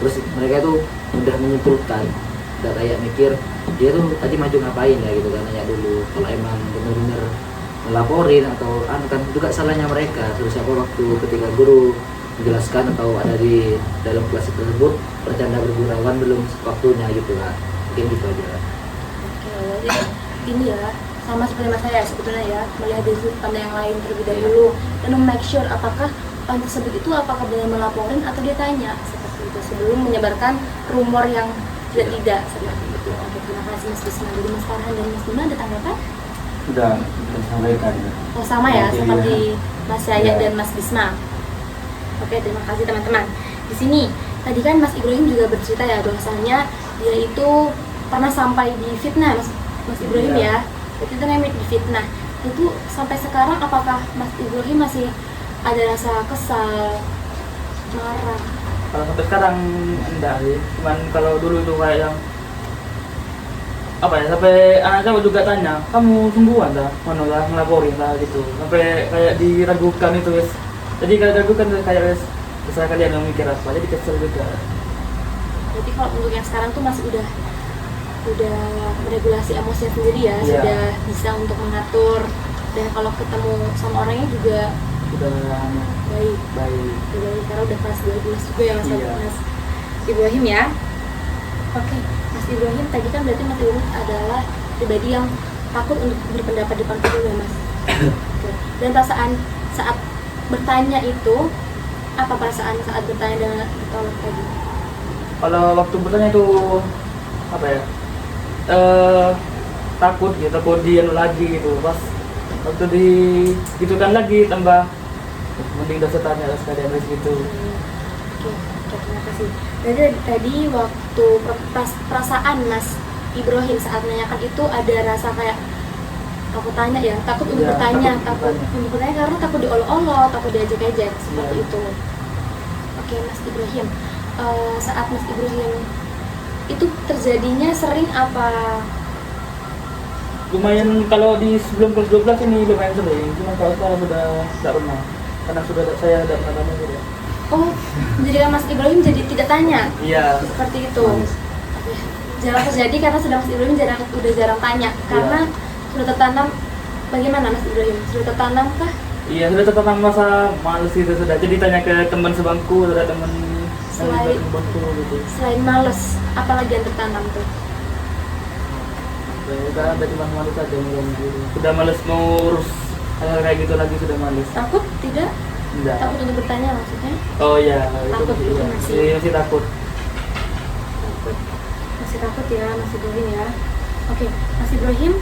Terus mereka tuh udah menyimpulkan, udah kayak mikir dia tuh tadi maju ngapain ya gitu kan, nanya dulu. Kalau emang bener-bener melaporin atau kan juga salahnya mereka. Terus apa waktu ketika guru menjelaskan atau ada di dalam kelas tersebut bercanda bergurauan belum waktunya gitu kan, mungkin gitu aja. Oke, jadi ini ya sama seperti Mas saya sebetulnya ya, melihat dari sudut pandang yang lain terlebih dahulu dan make sure apakah orang tersebut itu apakah benar melaporin atau dia tanya seperti itu sebelum menyebarkan rumor yang tidak seperti itu. Oke, terima kasih Mas Bisma. Dari Mas Farhan dan Mas Bima ada tanggapan? Sudah disampaikan ya. Oh sama ya, Oke, seperti Mas Yaya Ya. dan Mas Bisma. Oke, terima kasih teman-teman. Di sini tadi kan Mas Ibrahim juga bercerita ya bahwasanya dia itu pernah sampai di fitnah Mas Ibrahim Iya. ya. Itu namanya di fitnah. Itu sampai sekarang apakah Mas Ibrahim masih ada rasa kesal, marah? Kalau sampai sekarang enggak sih, cuman kalau dulu itu kayak yang apa ya, sampai anak saya juga tanya, kamu sungguhan dah, mana lah ngelaporin lah gitu, sampai kayak diragukan itu wes. Jadi kalau diragukan kayak wes, terserah kalian yang mikir apa, jadi kesel juga. Berarti kalau untuk yang sekarang tuh masih udah meregulasi emosinya sendiri ya, Iya. sudah bisa untuk mengatur, dan kalau ketemu sama orangnya juga Udah baik. baik. Jadi karena udah kelas 12 juga ya Mas, Iya. Mas Ibrahim ya. Oke, Mas Ibrahim tadi kan berarti Mas Ibrahim adalah pribadi yang takut untuk berpendapat di depan umum ya Mas. Oke. Dan perasaan saat bertanya itu, apa perasaan saat bertanya dengan ditolak tadi? Kalau waktu bertanya itu apa ya? takut gitu, takut dia lagi gitu. Pas waktu di gitu kan lagi tambah mending dosa tanya sekalian gitu. Oke, terima kasih. Jadi tadi waktu perasaan Mas Ibrahim saat menanyakan itu ada rasa kayak aku tanya ya, takut untuk Iya, bertanya, takut takut bertanya. untuk bertanya karena takut diolok-olok, takut diajak-ajak seperti Iya. itu. Oke, Mas Ibrahim, saat Mas Ibrahim itu terjadinya sering apa? Lumayan kalau di sebelum kelas 12 ini lumayan sering, cuma kalau sekarang sudah tidak pernah karena sudah saya tidak pernah tanya gitu. Oh, menjadikan Mas Ibrahim jadi tidak tanya Iya, seperti itu. Oke, jarang terjadi karena sudah Mas Ibrahim udah jarang tanya karena sudah tertanam. Bagaimana Mas Ibrahim? Sudah tertanam kah? iya sudah tertanam masa males itu sudah. Jadi tanya ke teman sebangku, ada teman yang juga Selain- sebangku gitu. Selain males, apalagi yang tertanam tuh? Udah ada cuma males aja gitu. Sudah males mau urus hal kayak gitu lagi, sudah males. Takut tidak? Enggak. Takut untuk bertanya maksudnya? Oh iya, itu Takut, itu iya. masih- Masih takut. Takut. Masih takut ya Mas Ibrahim ya. Oke, Mas Ibrahim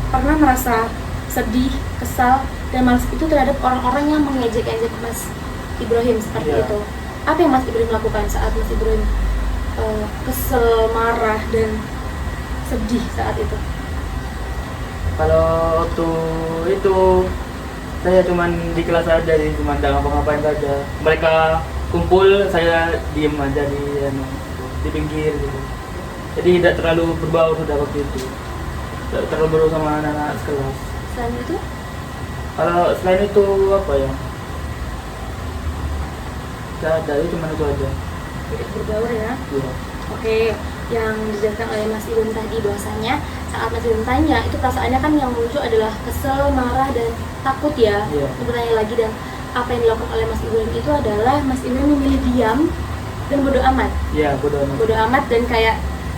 pernah merasa sedih, kesal, dan malas itu terhadap orang-orang yang mengejek-ejek Mas Ibrahim seperti Iya. itu. Apa yang Mas Ibrahim lakukan saat Mas Ibrahim kesel, marah, dan sedih saat itu? Kalau waktu itu saya cuman di kelas aja, jadi cuma tidak ngapa-ngapain saja. Mereka kumpul, saya diem aja di pinggir gitu. Jadi tidak terlalu berbaur sudah waktu itu. Tidak terlalu berbaur sama anak-anak sekelas. Selain itu, Kalau selain itu apa ya? Tidak ada, itu cuma itu aja. tidak berbaur ya. Iya. Oke, yang dijelaskan oleh Mas Ibrahim tadi bahwasanya saat Mas Ibrahim tanya itu perasaannya kan yang muncul adalah kesel, marah, dan takut ya. Iya. Untuk bertanya lagi, dan apa yang dilakukan oleh Mas Ibrahim itu adalah Mas Ibrahim memilih diam dan bodo amat. Iya, bodoh amat. Bodo amat dan kayak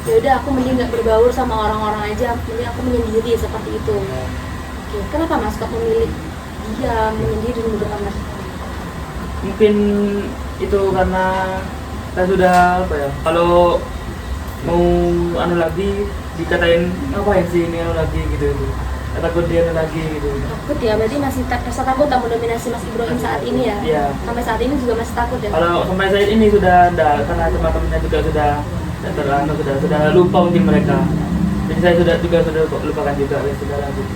ya udah aku mending nggak berbaur sama orang-orang aja, mending aku menyendiri seperti itu. Iya. Oke, kenapa Mas kok memilih diam, menyendiri dan bodo amat? Mungkin itu karena saya sudah apa ya, kalau mau anu lagi dikatain ngapain sih ini anu lagi gitu, takut dia anu lagi gitu. Takut ya, berarti masih rasa takut tak mendominasi Mas Ibrahim saat ini ya? Iya. Sampai saat ini juga masih takut ya? Kalau sampai saat ini sudah enggak, karena teman-temannya juga sudah terlalu sudah lupa mungkin mereka. Jadi saya sudah lupakan juga ya sudah gitu.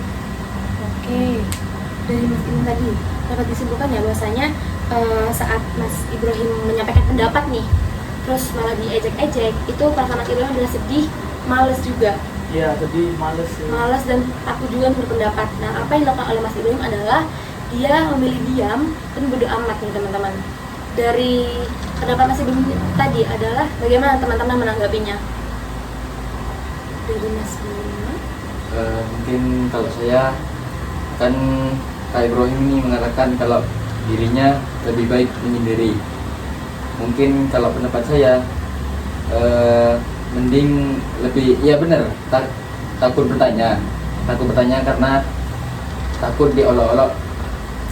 Oke, dari Mas Ibrahim tadi dapat disimpulkan ya bahwasanya saat Mas Ibrahim menyampaikan pendapat nih, terus malah diejek-ejek, itu perasaan Mas Ibrahim adalah sedih, males juga, Iya, sedih, males sih. males dan takut juga untuk berpendapat. Nah, apa yang dilakukan oleh Mas Ibrahim adalah dia memilih diam dan bodo amat nih teman-teman. Dari pendapat Mas Ibrahim tadi adalah bagaimana teman-teman menanggapinya? Dari Mas Ibrahim. Mungkin kalau saya kan Kak Ibrahim ini mengatakan kalau dirinya lebih baik menyendiri. Mungkin kalau pendapat saya mending lebih, ya benar, takut bertanya karena takut diolok-olok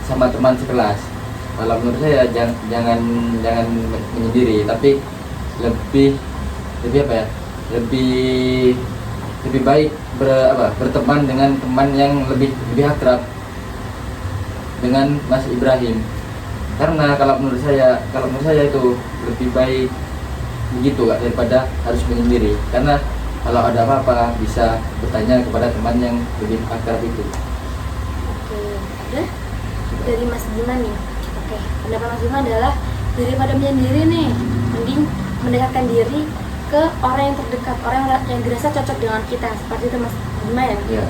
sama teman sekelas. Kalau menurut saya jangan menyendiri, tapi lebih apa ya, lebih baik berteman dengan teman yang lebih akrab dengan Mas Ibrahim. Karena kalau menurut saya itu lebih baik begitu Kak, daripada harus menyendiri. Karena kalau ada apa-apa bisa bertanya kepada teman yang lebih akrab itu. Oke, udah dari Mas Bima nih. Oke, pendapat Mas Bima adalah daripada menyendiri nih, mending mendekatkan diri ke orang yang terdekat, orang yang dirasa cocok dengan kita. Seperti itu Mas Bima ya. Ya.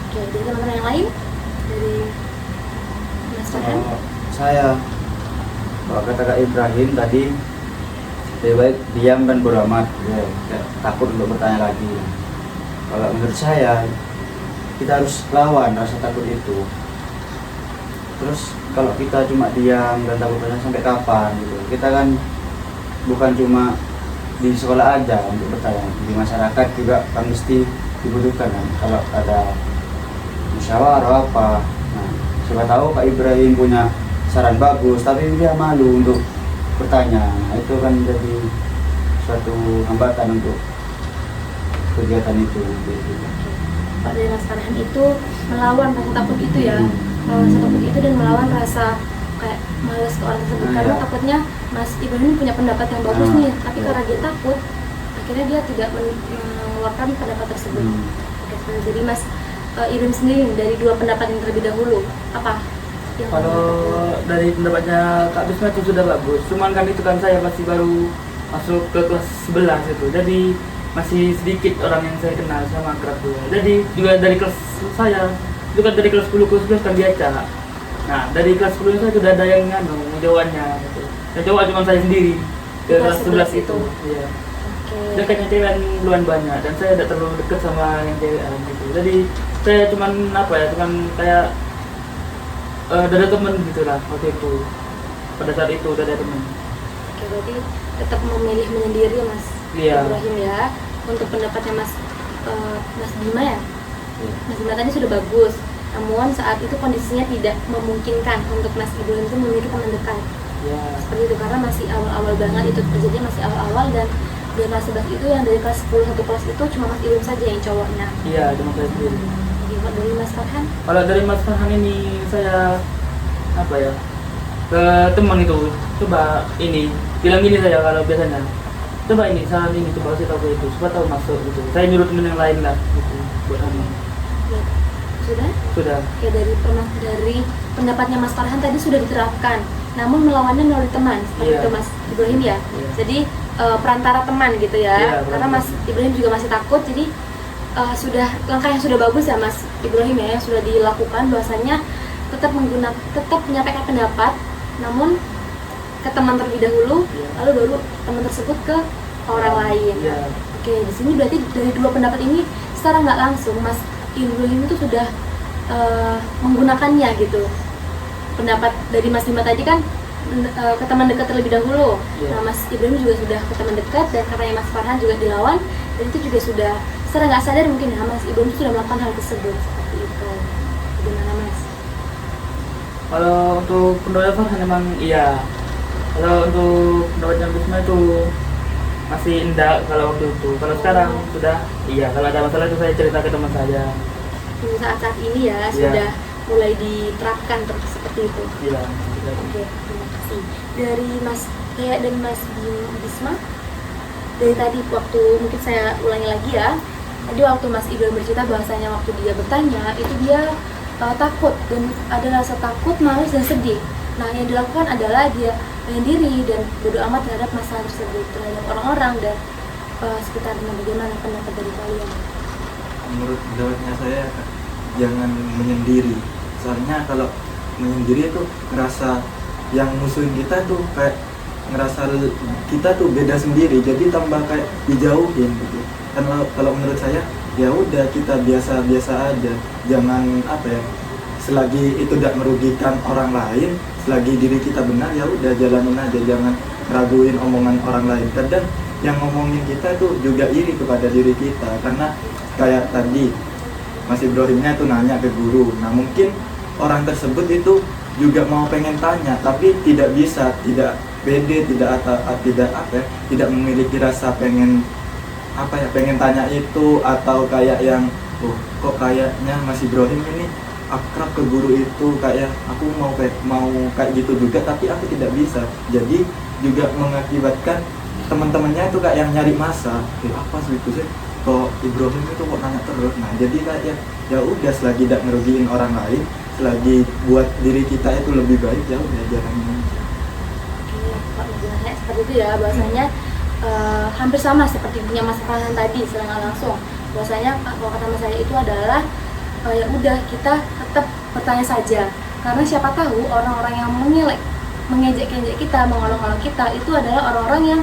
Oke, dari teman-teman yang lain, dari Mas Farhan. Kalau saya, kalau kata Kak Ibrahim tadi, lebih baik diam dan bodo amat, ya, takut untuk bertanya lagi. Kalau menurut saya, kita harus lawan rasa takut itu. Terus kalau kita cuma diam dan takut bertanya sampai kapan gitu? Kita kan bukan cuma di sekolah aja untuk bertanya, di masyarakat juga kan mesti dibutuhkan kan. Kalau ada musyawarah apa, nah, siapa tahu Kak Ibrahim punya saran bagus, tapi dia malu untuk bertanya. Nah, itu kan jadi suatu hambatan untuk kegiatan itu gitu. Pak dari Mas Farhan itu melawan rasa takut itu ya, melawan rasa takut itu dan melawan rasa kayak males ke orang tersebut karena Iya. takutnya Mas Ibrahim punya pendapat yang bagus nih, tapi Iya. karena dia takut akhirnya dia tidak mengeluarkan pendapat tersebut. Oke, jadi Mas Ibrahim sendiri dari dua pendapat yang terlebih dahulu apa yang Kalau dari pendapatnya Kak Bisma itu sudah bagus, cuman kan itu kan saya masih baru masuk ke kelas 11 itu, jadi masih sedikit orang yang saya kenal sama akrab juga. Jadi juga dari kelas saya, itu kan dari kelas 10 ke 11 kan biasa. Nah dari kelas 10 saya sudah ada yang jawabannya gitu. Yang jawab cuma saya sendiri ke kelas 11 itu. Iya. Oke. Dekatnya cewek duluan banyak dan saya tidak terlalu dekat sama yang cewek gitu. Jadi saya cuman apa ya, cuman kayak ada temen gitu lah waktu itu. Pada saat itu udah ada temen. Oke, berarti tetap memilih menyendiri Mas Iya. Ibrahim ya. Untuk pendapatnya Mas Bima ya, Iya. Mas Bima tadi sudah bagus. Namun saat itu kondisinya tidak memungkinkan untuk Mas Ibrahim itu memiliki teman dekat. Ya. Seperti itu karena masih awal-awal banget itu terjadi, masih awal-awal dan di kelas 11 itu yang dari kelas 10 satu kelas itu cuma Mas Ibrahim saja yang cowoknya. Iya, cuma saya sendiri. Jadi dari Mas Farhan, Kalau dari Mas Farhan ini saya apa ya, ke teman itu coba ini bilang gini, saya kalau biasanya coba ini saran ini coba kasih tahu itu supaya tahu masuk gitu. Saya nyuruh temen yang lain lah gitu buat ini. ya, sudah? Sudah. Oke, dari pendapatnya Mas Farhan tadi sudah diterapkan, namun melawannya melalui teman, seperti Iya. itu Mas Ibrahim ya. Iya. Jadi perantara teman gitu ya, Iya, karena Mas Ibrahim juga masih takut, jadi sudah langkah yang sudah bagus ya Mas Ibrahim ya, yang sudah dilakukan bahwasanya tetap menyampaikan pendapat, namun ke teman terlebih dahulu, Iya. lalu baru teman tersebut ke orang lain. Iya. Oke, di sini berarti dari dua pendapat ini secara nggak langsung Mas Ibrahim itu sudah menggunakannya gitu. Pendapat dari Mas Bima tadi kan ke teman dekat terlebih dahulu. Iya. Nah, Mas Ibrahim juga sudah ke teman dekat dan karena Mas Farhan juga dilawan, dan itu juga sudah secara nggak sadar mungkin ya Mas Ibrahim sudah melakukan hal tersebut seperti itu. Gimana Mas? Kalau untuk pendapat Farhan emang iya. Kalau untuk pendapatnya Bisma itu masih enggak kalau waktu itu. Kalau sekarang sudah iya. Kalau ada masalah itu saya cerita ke teman saya. Di saat-saat ini ya Iya. sudah mulai diterapkan seperti itu. Iya. Oke, terima kasih. Dari Mas Tea dan Mas Bisma, dari tadi waktu mungkin saya ulangi lagi ya. Tadi waktu Mas Ibrahim bercerita bahwasanya waktu dia bertanya itu dia takut dan ada rasa takut, malas dan sedih. Nah yang dilakukan adalah dia menyendiri dan bodo amat terhadap masalah tersebut, terhadap orang-orang dan sekitarnya. Bagaimana pendapat dari kalian? Menurut pendapatnya saya jangan menyendiri, soalnya kalau menyendiri itu ngerasa yang musuhin kita tuh kayak ngerasa kita tuh beda sendiri, jadi tambah kayak dijauhin gitu. Kan kalau menurut saya ya udah kita biasa-biasa aja, jangan apa ya, selagi itu tidak merugikan orang lain, selagi diri kita benar ya udah jalanin aja, jangan raguin omongan orang lain. Kadang yang ngomongin kita tuh juga iri kepada diri kita, karena kayak tadi Mas Ibrahimnya tuh nanya ke guru, nah mungkin orang tersebut itu juga mau pengen tanya tapi tidak bisa, tidak pede, tidak memiliki rasa pengen pengen tanya itu, atau kayak yang kok kayaknya Mas Ibrahim ini akrab ke guru itu, kayak aku mau kayak gitu juga tapi aku tidak bisa, jadi juga mengakibatkan teman-temannya itu kayak yang nyari masa, apa sih itu sih kok Ibrahim itu kok nanya terus. Nah jadi kayak ya udah, selagi tidak ngerugiin orang lain, selagi buat diri kita itu lebih baik, ya udah jalanin aja. Oke, Pak Ibrahim seperti itu ya, bahwasanya hampir sama seperti punya Mas Farhan tadi secara nggak langsung. Bahwasanya kalau kata Mas saya itu adalah ya udah kita tetap bertanya saja, karena siapa tahu orang-orang yang mengejek-ejek kita, mengolok-olok kita itu adalah orang-orang yang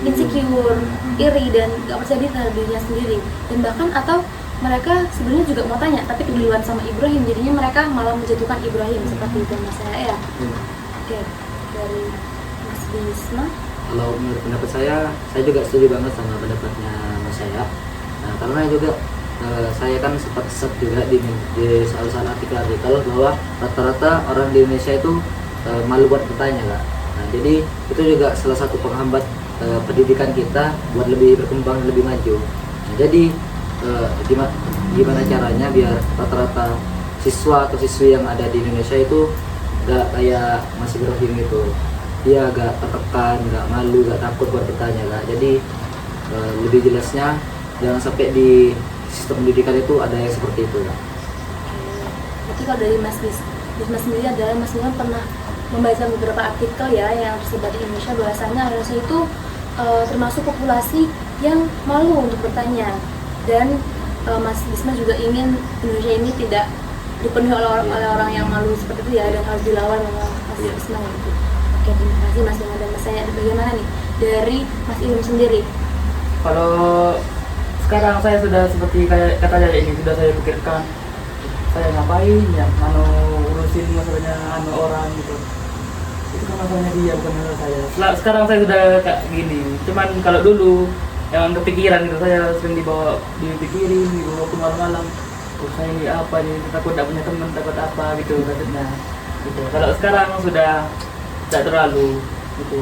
insecure, iri dan gak percaya diri terhadap dirinya sendiri, dan bahkan atau mereka sebenarnya juga mau tanya tapi keduluan sama Ibrahim, jadinya mereka malah menjatuhkan Ibrahim seperti itu Mas saya ya. Oke, dari Mas Bisma. Kalau menurut pendapat saya juga setuju banget sama pendapatnya Mas Sayap. Nah, karena juga saya kan sempat set juga di soal artikel bahwa rata-rata orang di Indonesia itu malu buat bertanya Kak. Nah, jadi itu juga salah satu penghambat pendidikan kita buat lebih berkembang, lebih maju. Nah, jadi gimana caranya biar rata-rata siswa atau siswi yang ada di Indonesia itu gak kayak Mas Ibrahim gitu, dia gak tertekan, gak malu, gak takut buat bertanya kak. Jadi lebih jelasnya jangan sampai di sistem pendidikan itu ada yang seperti itu kak. Berarti kalau dari Mas sendiri adalah Mas Bisma pernah membaca beberapa artikel ya yang tersebar di Indonesia bahwasanya Indonesia itu termasuk populasi yang malu untuk bertanya, dan Mas Bisma juga ingin Indonesia ini tidak dipenuhi oleh orang yang malu seperti itu ya, dan harus dilawan oleh Mas Bisma gitu. Oke, terima kasih Mas Ilham. Dan Mas saya bagaimana nih dari Mas Ilham sendiri? Kalau sekarang saya sudah seperti kayak katanya ini, sudah saya pikirkan saya ngapain ya, urusin masalahnya orang gitu. Itu kan masalahnya dia, bukan masalah saya. Sekarang saya sudah kayak gini. Cuman kalau dulu yang kepikiran gitu, saya sering dipikirin, dibawa ke malam-malam. Oh, saya ini apa nih, takut tidak punya teman, takut apa gitu katanya. Gitu. Kalau sekarang sudah tidak terlalu gitu.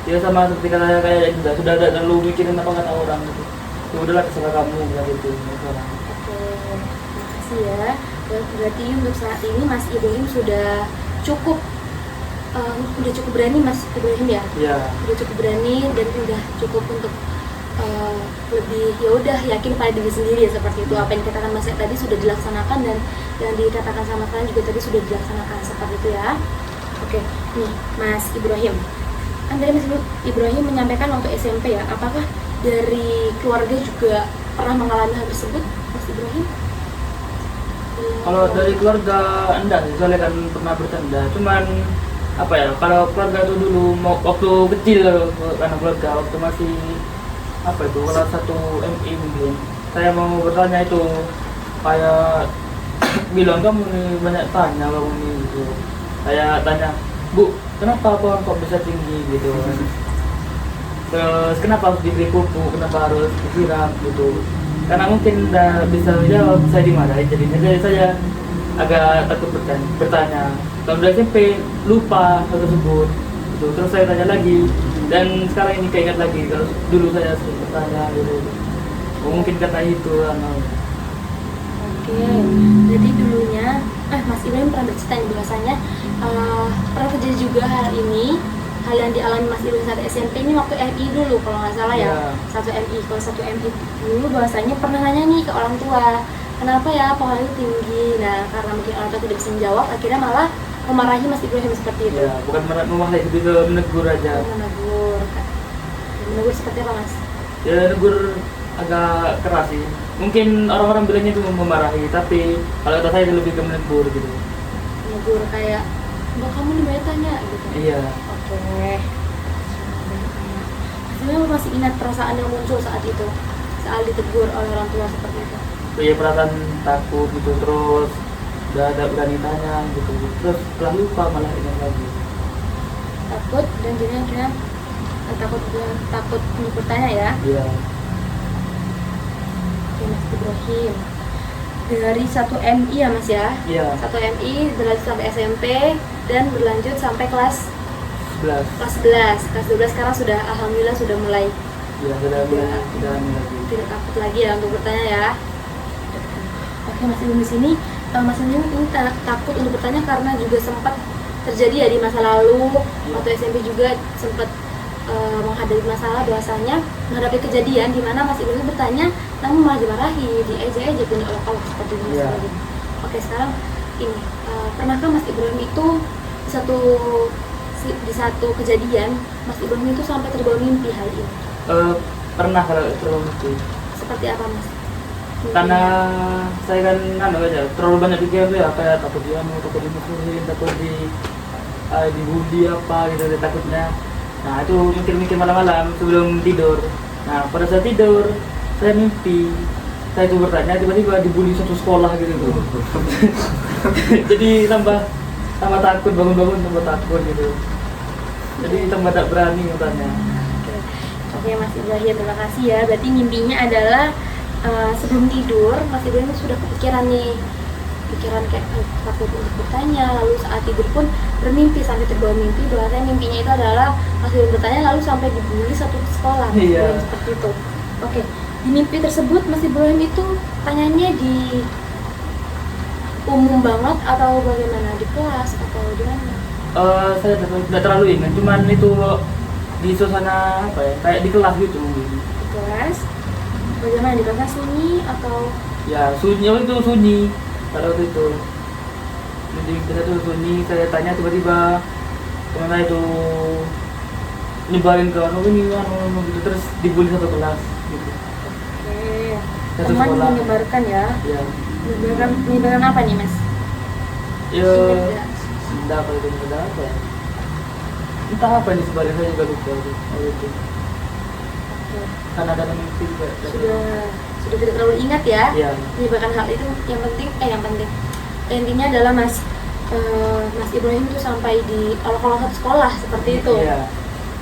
Ya sama seperti kata kayak sudah tidak terlalu mikirin apa kata orang gitu. Ya udahlah, terserah kamu gitu sekarang. Oke, terima kasih ya. Berarti untuk saat ini Mas Ibrahim sudah cukup berani Mas Ibrahim ya? Iya. Udah cukup berani dan udah cukup untuk lebih ya udah yakin pada diri sendiri ya, seperti itu. Apa yang dikatakan Mas tadi sudah dilaksanakan, dan yang dikatakan sama kalian juga tadi sudah dilaksanakan seperti itu ya. Oke, nih Mas Ibrahim. Kan tadi Mas Ibrahim menyampaikan waktu SMP ya. Apakah dari keluarga juga pernah mengalami hal tersebut, Mas Ibrahim? Kalau dari keluarga enggak sih, soalnya kan pernah bercanda. Cuman apa ya, kalau keluarga itu dulu waktu kecil, karena keluarga waktu masih apa itu kelas 1 MI mungkin, saya mau bertanya itu kayak bilang kamu nih banyak tanya kamu nih gitu. Saya tanya, Bu, kenapa pohon kok bisa tinggi gitu? Terus kenapa harus diberi pupuk, kenapa harus disiram gitu? Karena mungkin udah bisa menjawab, saya dimarahin jadinya. Jadi saya agak takut bertanya. Kalau udah SMP lupa hal tersebut gitu. Terus saya tanya lagi, dan sekarang ini keinget lagi kalau dulu saya sering bertanya gitu. Mungkin karena itu Oke, jadi dulunya Mas Ibrahim pernah bercerita nih bahwasanya pernah terjadi juga hal ini, hal yang dialami Mas Ibrahim saat SMP ini waktu MI dulu kalau nggak salah ya. Satu MI, kalau satu MI dulu bahwasanya pernah nanya nih ke orang tua, kenapa ya pohon itu tinggi. Nah, karena mungkin orang tua tidak bisa menjawab, akhirnya malah memarahi Mas Ibrahim seperti itu. Ya, bukan memarahi, lebih ke menegur aja. Menegur seperti apa Mas? Ya, negur agak keras sih. Mungkin orang-orang bilangnya itu memarahi, tapi kalau kata saya itu lebih ke menegur gitu. Menegur kayak, mbak kamu nih banyak tanya gitu. Iya. Oke. Sebenarnya masih ingat perasaan yang muncul saat itu, saat ditegur oleh orang tua seperti itu? Ya perasaan takut gitu, terus udah ada berani tanya gitu, terus setelah lupa malah ingat lagi. Takut dan jadinya takut untuk bertanya ya. Iya. Oke Mas Ibrahim, dari 1 MI ya Mas ya? Iya. 1 MI berlanjut sampai SMP dan berlanjut sampai kelas 11. kelas 11. Kelas 12 sekarang sudah alhamdulillah sudah mulai Iya, sudah mulai tidak lagi. tidak takut lagi ya untuk bertanya ya. Oke Mas Ibrahim, di sini Mas Ibrahim ini takut untuk bertanya karena juga sempat terjadi ya di masa lalu. Waktu SMP juga sempat menghadapi masalah bahwasanya menghadapi kejadian di mana Mas Ibrahim bertanya namun malah dimarahi, diejek-ejek dan olok-olok seperti itu. Iya. Oke, sekarang ini pernahkah Mas Ibrahim itu di satu kejadian Mas Ibrahim itu sampai terbawa mimpi hal ini? Pernah kalau terlalu mimpi. Seperti apa Mas? Karena saya kan aja terlalu banyak pikiran tuh ya, kayak takut takut dimusuhin, takut dibully apa gitu, takutnya. Nah itu mikir-mikir malam-malam sebelum tidur. Nah pada saat tidur saya mimpi, saya itu bertanya, tiba-tiba dibully satu sekolah gitu tuh. Jadi tambah takut, bangun-bangun tambah takut gitu. Jadi tambah tak berani bertanya. Oke Mas Ibrahim, terima kasih ya. Berarti mimpinya adalah sebelum tidur Mas Ibrahim sudah kepikiran nih, pikiran kayak takut untuk bertanya, lalu saat tidur pun bermimpi sampai terbawa mimpi bahwasanya mimpinya itu adalah Mas Ibrahim bertanya lalu sampai dibully satu sekolah. Iya. Seperti itu. Oke, di mimpi tersebut Mas Ibrahim itu tanyanya di umum banget atau bagaimana, di kelas atau di mana? Saya tidak terlalu ingat, cuman itu di suasana apa ya, kayak di kelas gitu mungkin. Di kelas? Bagaimana, di kelas sunyi atau? Ya sunyi, waktu itu sunyi pada waktu itu. Jadi kita tuh sunyi, saya tanya tiba-tiba teman saya itu nyebarin ke ini gitu, terus dibully satu kelas gitu. Oke. Satu Teman sekolah. menyebarkan ya? Ya, Menyebarkan apa nih Mas? ya Ingat nggak? entah apa itu, entah apa ya. Entah apa yang disebarin, saya juga lupa itu. Itu. Oke. Karena ada mimpi juga. Sudah tidak terlalu ingat ya? Iya. Menyebabkan hal itu yang penting intinya adalah Mas Ibrahim itu sampai di olok-olok sekolah seperti itu. Iya.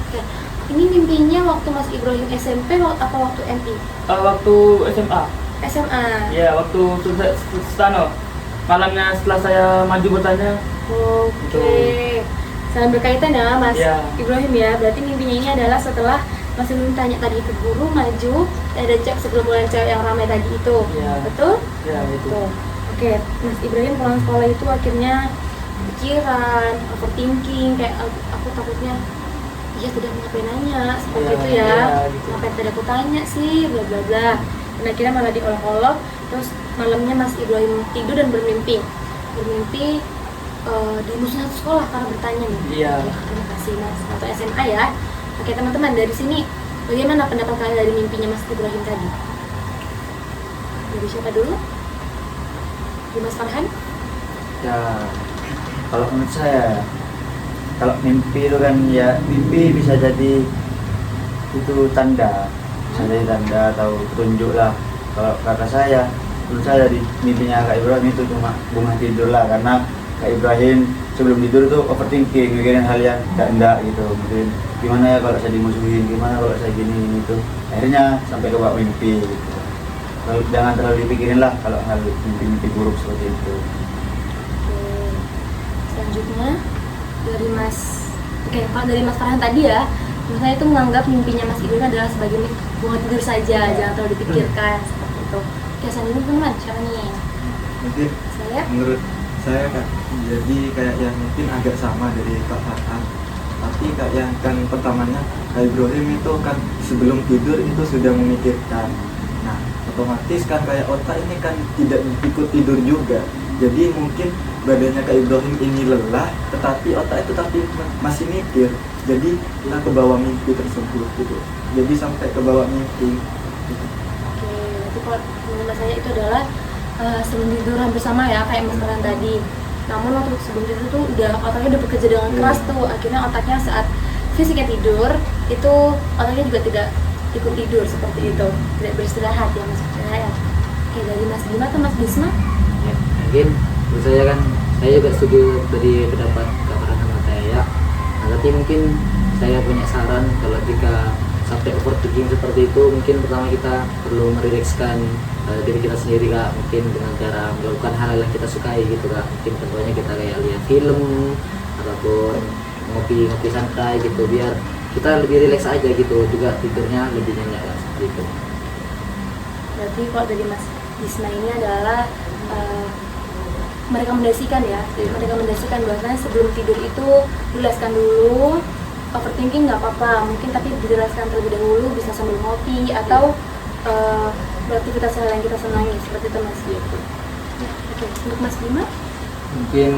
Oke. Ini mimpinya waktu Mas Ibrahim SMP apa waktu MI? Waktu SMA. SMA. Ya, waktu Sultano. Malamnya setelah saya maju bertanya. Oke. Sangat berkaitan ya Mas Iya. Ibrahim ya. Berarti mimpinya ini adalah setelah Mas Ibrahim tanya tadi ke guru, maju, ada cek segerombolan cewek yang ramai tadi itu. Iya. Betul? Ya, itu. Betul. Oke, Mas Ibrahim pulang sekolah itu akhirnya pikiran, overthinking, kayak aku takutnya dia tidak ngapain nanya seperti Iya, itu ya. iya, gitu. Ngapain tidak aku tanya sih, bla bla bla. Dan akhirnya malah diolok-olok. Terus malamnya Mas Ibrahim tidur dan bermimpi di musuh satu sekolah karena bertanya nih. Iya. Oke, terima kasih Mas. Atau SMA ya. Oke teman-teman, dari sini bagaimana pendapat kalian dari mimpinya Mas Ibrahim tadi? Dari siapa dulu? Dari Mas Farhan? Ya, kalau menurut saya, kalau mimpi itu kan ya mimpi bisa jadi itu tanda, bisa jadi tanda atau petunjuk lah. Kalau kata saya, menurut saya di mimpinya Kak Ibrahim itu cuma bunga tidur lah, karena Kak Ibrahim sebelum tidur tuh overthinking, mikirin hal yang enggak gitu, mungkin gimana ya kalau saya dimusuhin, gimana kalau saya gini gitu, akhirnya sampai ke bawah mimpi gitu. Kalau jangan terlalu dipikirin lah kalau hal mimpi-mimpi buruk seperti itu. Oke. Selanjutnya dari kalau dari Mas Farhan tadi ya, menurut saya itu menganggap mimpinya Mas Ibrahim adalah sebagai bunga tidur saja, jangan terlalu dipikirkan seperti itu. Oke, selanjutnya teman, siapa nih? Mungkin Saya? menurut saya kan jadi kayak yang mungkin agak sama dari Kak Farhan, tapi kayak yang kan pertamanya Kak Ibrahim itu kan sebelum tidur itu sudah memikirkan. Nah otomatis kan kayak otak ini kan tidak ikut tidur juga, jadi mungkin badannya Kak Ibrahim ini lelah, tetapi otak itu tapi masih mikir, jadi kita ke bawah mimpi tersebut gitu, jadi sampai ke bawah mimpi gitu. Oke, berarti kalau menurut saya itu adalah sebelum tidur hampir sama ya kayak Mas Farhan tadi. Namun waktu sebelum tidur tuh otaknya udah bekerja dengan keras tuh, akhirnya otaknya saat fisiknya tidur itu otaknya juga tidak ikut tidur seperti itu, tidak beristirahat ya Mas saya. Oke, dari Mas Bima atau Mas Bisma? Ya, mungkin menurut saya kan saya juga setuju dari pendapat Kak Farhan sama saya ya. Nah, tapi mungkin saya punya saran kalau jika sampai overthinking seperti itu, mungkin pertama kita perlu merilekskan diri kita sendiri Kak, mungkin dengan cara melakukan hal yang kita sukai gitu Kak. Mungkin contohnya kita kayak lihat film ataupun ngopi santai gitu, biar kita lebih rileks aja gitu, juga tidurnya lebih nyenyak Kak, seperti itu. Berarti kalau dari Mas Bisma ini adalah merekomendasikan ya, Iya. merekomendasikan bahwasanya sebelum tidur itu dijelaskan dulu, overthinking nggak apa-apa, mungkin tapi dijelaskan terlebih dahulu, bisa sambil ngopi atau beraktivitas hal yang kita senangi seperti itu Mas. Iya, betul. Ya, oke, untuk Mas Bima? Mungkin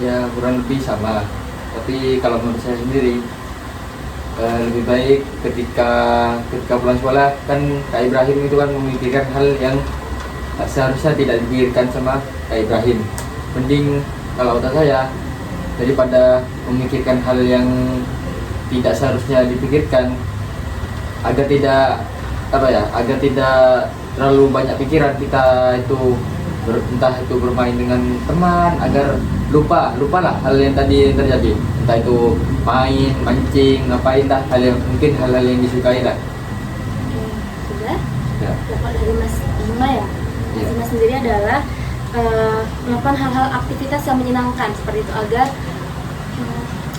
ya kurang lebih sama, tapi kalau menurut saya sendiri lebih baik ketika pulang sekolah kan Kak Ibrahim itu kan memikirkan hal yang seharusnya tidak dipikirkan sama Kak Ibrahim. Mending kalau kata saya, daripada memikirkan hal yang tidak seharusnya dipikirkan, agar tidak terlalu banyak pikiran kita itu entah itu bermain dengan teman, agar lupalah hal yang tadi terjadi, entah itu main, mancing, ngapain dah, mungkin hal-hal yang disukai lah. Oke, sudah? Ya. Ya, kalau dari Mas Bima ya, Mas Iya. Bima sendiri adalah melakukan hal-hal aktivitas yang menyenangkan seperti itu agar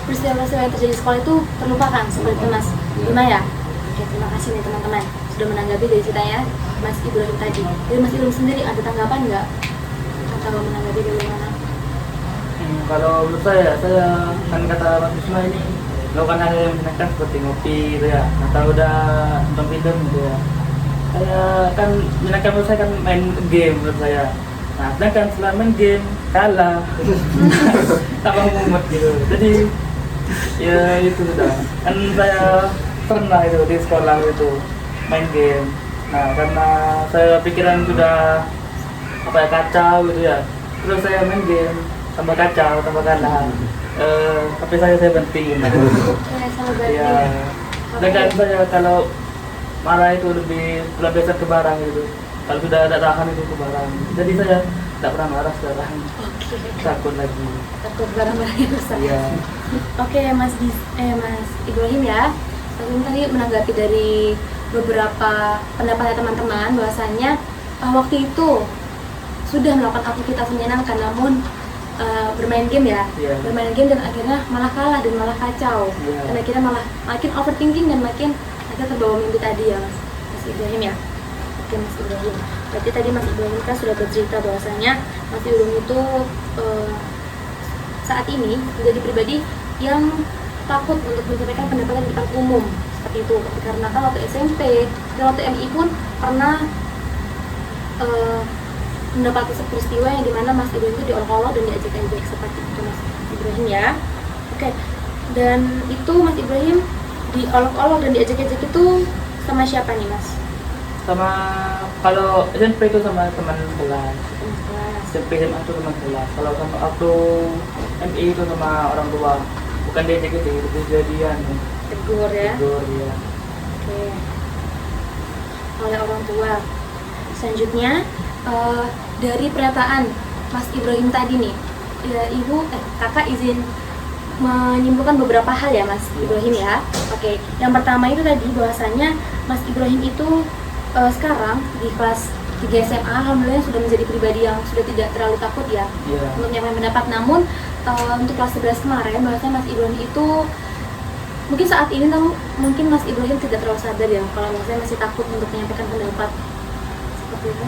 peristiwa-peristiwa yang terjadi di sekolah itu terlupakan seperti itu Mas Iya. Bima ya. Oke, terima kasih nih teman-teman sudah menanggapi dari ceritanya Mas Ibrahim tadi. Dari Mas Ibrahim sendiri ada tanggapan nggak? Atau menanggapi bagaimana? Kalau menurut saya kan kata Mas Bisma ini melakukan hal yang menyenangkan seperti ngopi gitu ya, atau udah nonton film gitu ya. Saya kan menyenangkan menurut saya kan main game menurut saya. Nah, sedangkan setelah main game kalah, tambah mumet gitu. Jadi ya itu sudah. Kan saya pernah itu di sekolah itu main game. Nah, karena saya pikiran sudah apa ya, kacau gitu ya. Terus saya main game tambah kacau, tambah kalah. Tapi saya penting. Sama berarti. Ya. Sedangkan saya kalau marah itu lebih biasa ke barang gitu. Kalau sudah ada tahan itu ke barang. Jadi saya tidak pernah marah sekarang. Oke. Takut lagi. Takut barang-barangnya rusak. Iya. Oke, Mas Ibrahim ya. Tadi tadi menanggapi dari beberapa pendapat teman-teman bahwasanya waktu itu sudah melakukan aktivitas menyenangkan, namun bermain game ya, Iya. bermain game dan akhirnya malah kalah dan malah kacau, Iya. dan akhirnya malah makin overthinking dan makin akhirnya terbawa mimpi tadi ya, Mas Ibrahim ya. Oke, Mas Ibrahim. Berarti tadi Mas Ibrahim kan sudah bercerita bahwasanya Mas Ibrahim itu saat ini menjadi pribadi yang takut untuk menyampaikan pendapatnya di depan umum seperti itu. Karena kan waktu SMP dan waktu MI pun pernah mendapati peristiwa yang dimana Mas Ibrahim itu diolok-olok dan diajak-ajak seperti itu, Mas Ibrahim ya. Oke, dan itu Mas Ibrahim diolok-olok dan diajak-ajak itu sama siapa nih, Mas? Sama kalau SMP itu sama teman kelas. Teman kelas. SMP SMA itu teman kelas. Kalau sama waktu MI itu sama orang tua. Bukan dia jadi kejadian. Tegur ya. Tegur ya. Oke. Oleh orang tua. Selanjutnya dari pernyataan Mas Ibrahim tadi nih, ya kakak izin menyimpulkan beberapa hal ya Mas Ibrahim ya. Oke, yang pertama itu tadi bahwasanya Mas Ibrahim itu sekarang di kelas 3 SMA alhamdulillah sudah menjadi pribadi yang sudah tidak terlalu takut ya Iya. untuk menyampaikan pendapat. Namun untuk kelas 11 kemarin bahwasanya Mas Ibrahim itu mungkin saat ini mungkin Mas Ibrahim tidak terlalu sadar ya kalau misalnya masih takut untuk menyampaikan pendapat seperti itu.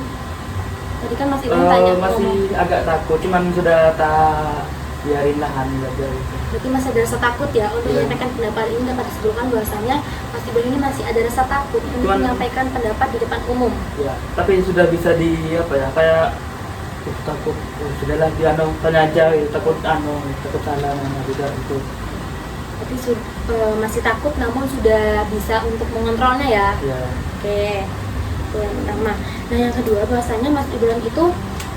Tadi kan Mas Ibrahim tanya masih ngomong. agak takut, cuman sudah tak biarin lahan aja gitu. Berarti masih ada rasa takut ya untuk Iya. menyampaikan pendapat. Ini dapat disebutkan bahwasanya Mas Ibrahim ini masih ada rasa takut untuk menyampaikan pendapat di depan umum. Ya, tapi sudah bisa di apa ya, kayak takut sudahlah dia tanya aja gitu, takut salah juga itu. Tapi masih takut namun sudah bisa untuk mengontrolnya ya. Ya. Oke, itu yang pertama. Nah yang kedua bahwasanya Mas Ibrahim itu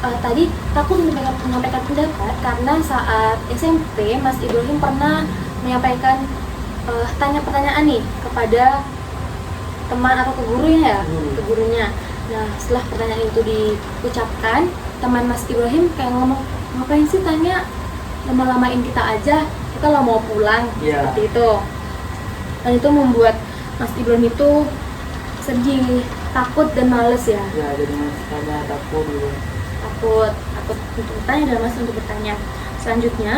tadi takut menyampaikan pendapat karena saat SMP Mas Ibrahim pernah menyampaikan pertanyaan nih kepada teman atau ke gurunya ya, ke gurunya. Nah setelah pertanyaan itu diucapkan, teman Mas Ibrahim kayak ngomong, ngapain sih tanya, lama-lamain kita aja, kita lah mau pulang, Iya. seperti itu. Dan itu membuat Mas Ibrahim itu sedih, takut dan males ya. Ya, jadi masih takut gitu. Takut untuk bertanya dan Mas untuk bertanya. Selanjutnya,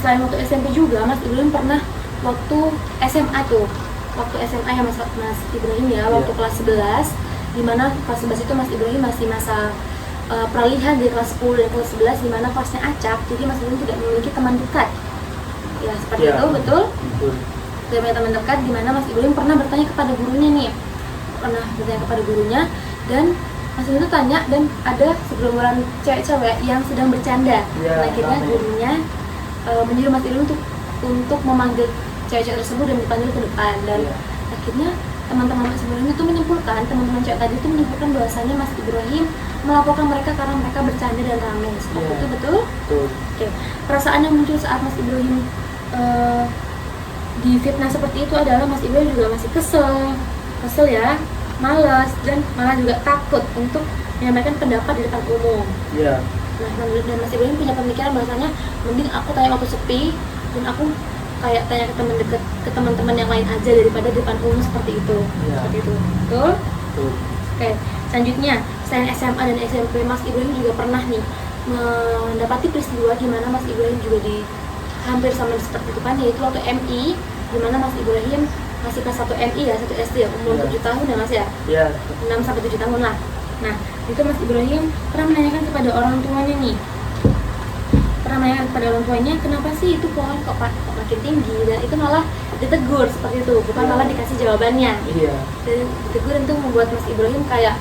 selain waktu SMP juga, Mas Ibrahim pernah waktu SMA tuh, waktu SMA ya Mas Ibrahim ya, waktu Iya. kelas 11, dimana kelas 11 itu Mas Ibrahim masih masa peralihan dari kelas 10 dan kelas 11, dimana kelasnya acak, jadi Mas Ibrahim tidak memiliki teman dekat. Ya seperti Iya. itu, betul? Betul. Tidak punya teman dekat, dimana Mas Ibrahim pernah bertanya kepada gurunya nih, dan Mas Ibrahim itu tanya dan ada segerombolan cewek-cewek yang sedang bercanda. Iya, Dan akhirnya ramai. gurunya menyuruh Mas Ibrahim untuk memanggil cewek-cewek tersebut dan dipanggil ke depan. Dan Iya. akhirnya teman-teman Mas Ibrahim itu menyimpulkan, teman-teman cewek tadi itu menyimpulkan bahwasanya Mas Ibrahim melaporkan mereka karena mereka bercanda dan ramai. Seperti Iya. itu betul? Betul. Oke. Perasaan yang muncul saat Mas Ibrahim difitnah seperti itu adalah Mas Ibrahim juga masih kesel ya, malas, dan malah juga takut untuk menyampaikan pendapat di depan umum. Iya. Nah, dan Mas Ibrahim punya pemikiran bahwasanya mending aku tanya waktu sepi dan aku kayak tanya ke teman dekat, ke teman-teman yang lain aja daripada di depan umum seperti itu. Iya. Seperti itu. Betul? Betul. Oke. Selanjutnya, selain SMA dan SMP, Mas Ibrahim juga pernah nih mendapati peristiwa di mana Mas Ibrahim juga hampir sama seperti itu kan, yaitu waktu MI, di mana Mas Ibrahim masih kelas 1 MI ya, 1 SD ya, umur Iya. 7 tahun ya Mas ya, Iya. 6 sampai 7 tahun lah. Nah, itu Mas Ibrahim pernah menanyakan kepada orang tuanya nih. Pernah menanyakan kepada orang tuanya, kenapa sih itu pohon kok makin tinggi, dan itu malah ditegur seperti itu, bukan Iya. malah dikasih jawabannya. Iya. Dan ditegur itu membuat Mas Ibrahim kayak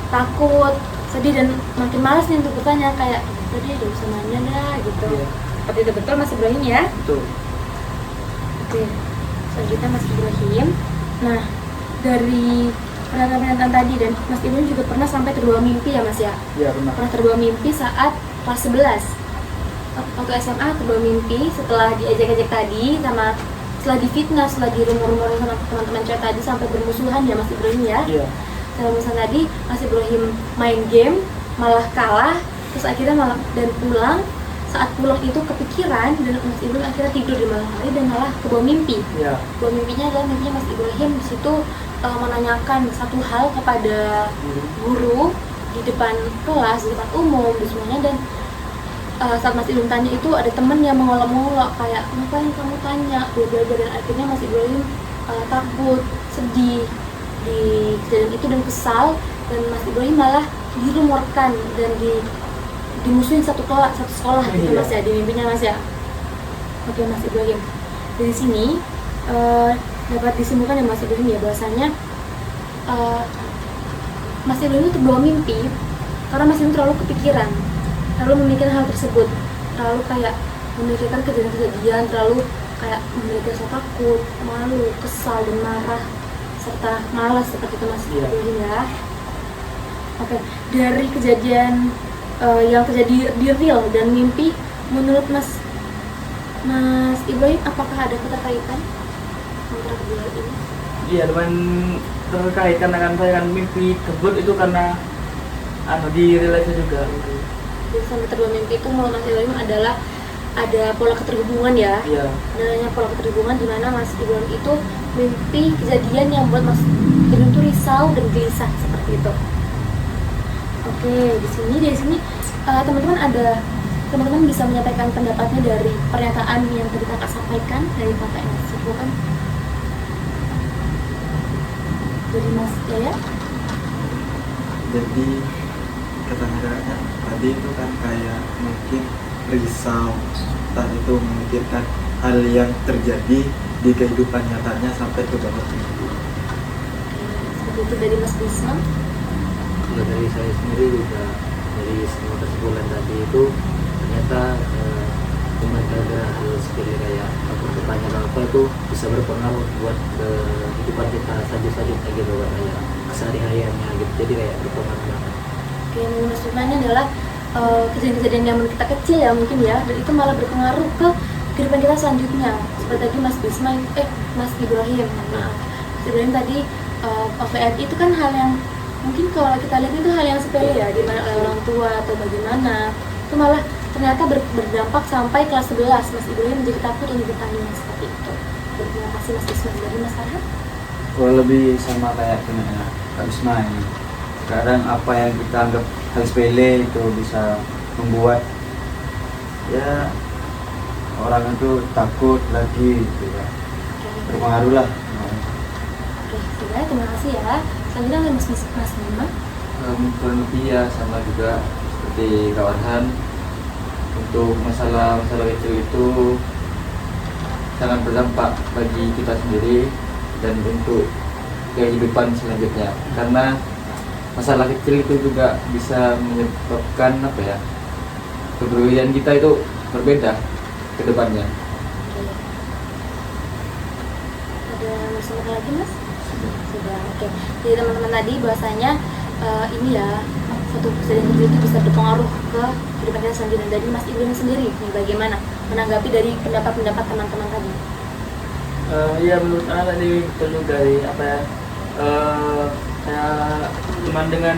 takut, sedih, dan makin malas nih untuk bertanya, kayak udah deh, usah nanya dah gitu. Iya. Seperti itu, betul Mas Ibrahim ya? Betul. Oke, selanjutnya Mas Ibrahim. Nah, dari pernyataan tadi, dan Mas Ibrahim juga pernah sampai terbawa mimpi ya Mas ya? Iya, benar. Pernah terbawa mimpi saat kelas 11. Waktu SMA terbawa mimpi setelah diajak-ajak tadi, sama setelah difitnah, setelah dirumor-rumorin sama teman-teman cewek tadi, sampai bermusuhan ya Mas Ibrahim ya? Iya. Dalam misalnya tadi Mas Ibrahim main game malah kalah, terus akhirnya malah dan pulang. Saat pulang itu kepikiran, dan Mas Ibrahim akhirnya tidur di malam hari dan malah kebawa mimpi. Iya. Kebawa mimpinya adalah mimpinya Mas Ibrahim di situ menanyakan satu hal kepada guru di depan kelas, di depan umum, di semuanya. Dan saat Mas Ibrahim tanya itu, ada temen yang mengolok-olok kayak, ngapain kamu tanya, bla, dan akhirnya Mas Ibrahim takut, sedih di kejadian itu dan kesal, dan Mas Ibrahim malah dirumorkan dan dimusuhin satu sekolah gitu Iya. Mas ya, di mimpinya Mas ya. Oke Mas Ibrahim, dari sini dapat disimpulkan ya Mas Ibrahim ya, bahwasanya Mas Ibrahim itu terbawa mimpi karena Mas Ibrahim terlalu kepikiran, terlalu memikirkan hal tersebut, terlalu kayak memikirkan kejadian-kejadian, terlalu kayak memiliki rasa takut, malu, kesal, dan marah, serta malas seperti itu Mas Iya. Ibrahim ya. Oke, dari kejadian yang terjadi di real dan mimpi, menurut Mas Ibrahim, apakah ada keterkaitan antara kedua hal ini? Iya, dengan terkait karena kan saya kan mimpi tersebut itu karena di relasi juga gitu. Jadi sampai terbawa mimpi itu menurut Mas Ibrahim adalah ada pola keterhubungan ya. Iya. Adanya pola keterhubungan di mana Mas Ibrahim itu mimpi kejadian yang membuat Mas Ibrahim itu risau dan gelisah seperti itu. Oke, di sini teman-teman bisa menyampaikan pendapatnya dari pernyataan yang tadi kakak sampaikan, dari kakak yang sebutkan dari Mas Yaya. Jadi kata kakaknya tadi itu kan kayak mungkin risau, entah itu memikirkan hal yang terjadi di kehidupan nyatanya sampai ke bawah mimpi. Seperti itu dari Mas Bisma. Kalau dari saya sendiri juga, dari semua kesimpulan tadi itu ternyata cuma gara-gara hal sepele kayak pertanyaan apa itu bisa berpengaruh buat kehidupan kita selanjutnya gitu, buat kayak kesehariannya gitu, jadi kayak berpengaruh banget. Oke, menurut Mas Bisma ini adalah kejadian-kejadian yang menurut kita kecil ya mungkin ya, dan itu malah berpengaruh ke kehidupan kita selanjutnya. Seperti tadi Mas Bisma, Mas Ibrahim, maaf. Mas Ibrahim tadi OVRI itu kan hal yang mungkin kalau kita lihat itu hal yang sepele ya, dimana oleh orang tua atau bagaimana, itu malah ternyata berdampak sampai kelas 11. Mas Ibrahim menjadi takut untuk bertanya seperti itu. Terima kasih Mas Bisma. Dari Mas Farhan. lebih sama kayak punya Kak Bisma ini. Kadang apa yang kita anggap hal sepele itu bisa membuat ya orang itu takut lagi gitu ya. Berpengaruh lah. Oke, sudah, terima kasih ya. Selanjutnya ada Mas Bima. Kurang lebih ya sama juga seperti kawan. Untuk masalah-masalah kecil itu sangat berdampak bagi kita sendiri dan untuk kehidupan selanjutnya, karena masalah kecil itu juga bisa menyebabkan kepribadian kita itu berbeda ke depannya. Oke. Ada masalah lagi Mas? Sudah, oke. Jadi teman-teman tadi bahwasanya ini ya, satu kejadian itu bisa berpengaruh ke kehidupan kita selanjutnya. Dari Mas Ibrahim sendiri, nih, bagaimana menanggapi dari pendapat-pendapat teman-teman tadi? Ya menurut anak tadi betul juga sih, kayak cuman dengan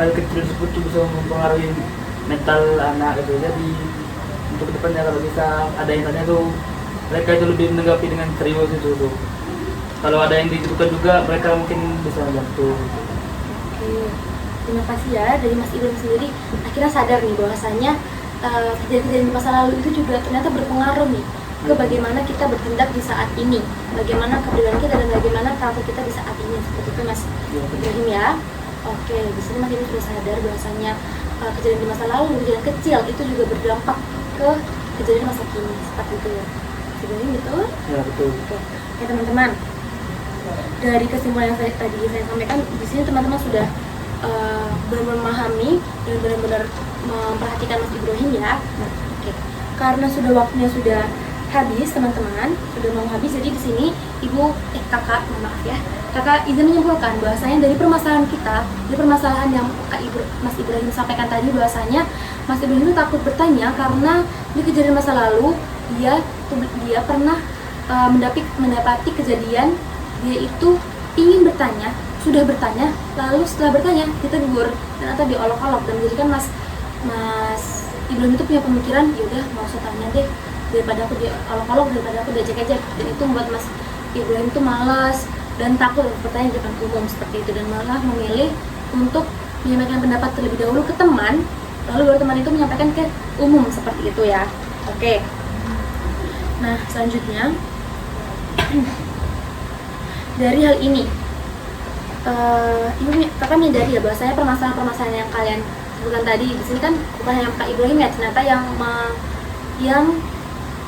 hal kecil tersebut tuh bisa mempengaruhi mental anak gitu. Jadi untuk kedepannya kalau bisa ada yang tanya tuh, mereka itu lebih menanggapi dengan serius itu tuh. Kalau ada yang dibutuhkan juga, mereka mungkin bisa bantu. Oke, terima kasih ya dari Mas Ibrahim sendiri. Akhirnya sadar nih bahwasanya kejadian-kejadian di masa lalu itu juga ternyata berpengaruh nih ke bagaimana kita bertindak di saat ini, bagaimana kepribadian kita dan bagaimana karakter kita di saat ini, seperti itu Mas Ibrahim ya. Oke, di sini Mas Ibrahim sudah sadar bahwasanya kejadian di masa lalu, kejadian kecil itu juga berdampak ke kejadian masa kini, seperti itu ya. Mas Ibrahim betul? Ya betul. Oke teman-teman, dari kesimpulan yang tadi saya sampaikan, di sini teman-teman sudah benar-benar memahami dan benar-benar memperhatikan Mas Ibrahim ya. Oke, karena sudah waktunya sudah habis teman-teman, sudah mau habis, jadi di sini kakak, maaf ya, kakak izin menyimpulkan bahwasanya dari permasalahan kita, dari permasalahan yang Mas Ibrahim sampaikan tadi, bahwasanya Mas Ibrahim itu takut bertanya karena di kejadian masa lalu dia pernah mendapati kejadian dia itu ingin bertanya, sudah bertanya, lalu setelah bertanya ditegur dan atau diolok-olok, dan menjadikan Mas Ibrahim itu punya pemikiran, yaudah mau usah tanya deh, daripada aku diolok-olok, daripada aku diajak-ajak, dan itu membuat Mas Ibrahim itu malas dan takut bertanya di depan umum seperti itu, dan malah memilih untuk menyampaikan pendapat terlebih dahulu ke teman, lalu baru teman itu menyampaikan ke umum seperti itu ya. Oke. Nah selanjutnya dari hal ini kakak menyadari ya bahwasanya permasalahan-permasalahan yang kalian sebutkan tadi di sini kan bukan hanya Kak Ibrahim ya, ternyata yang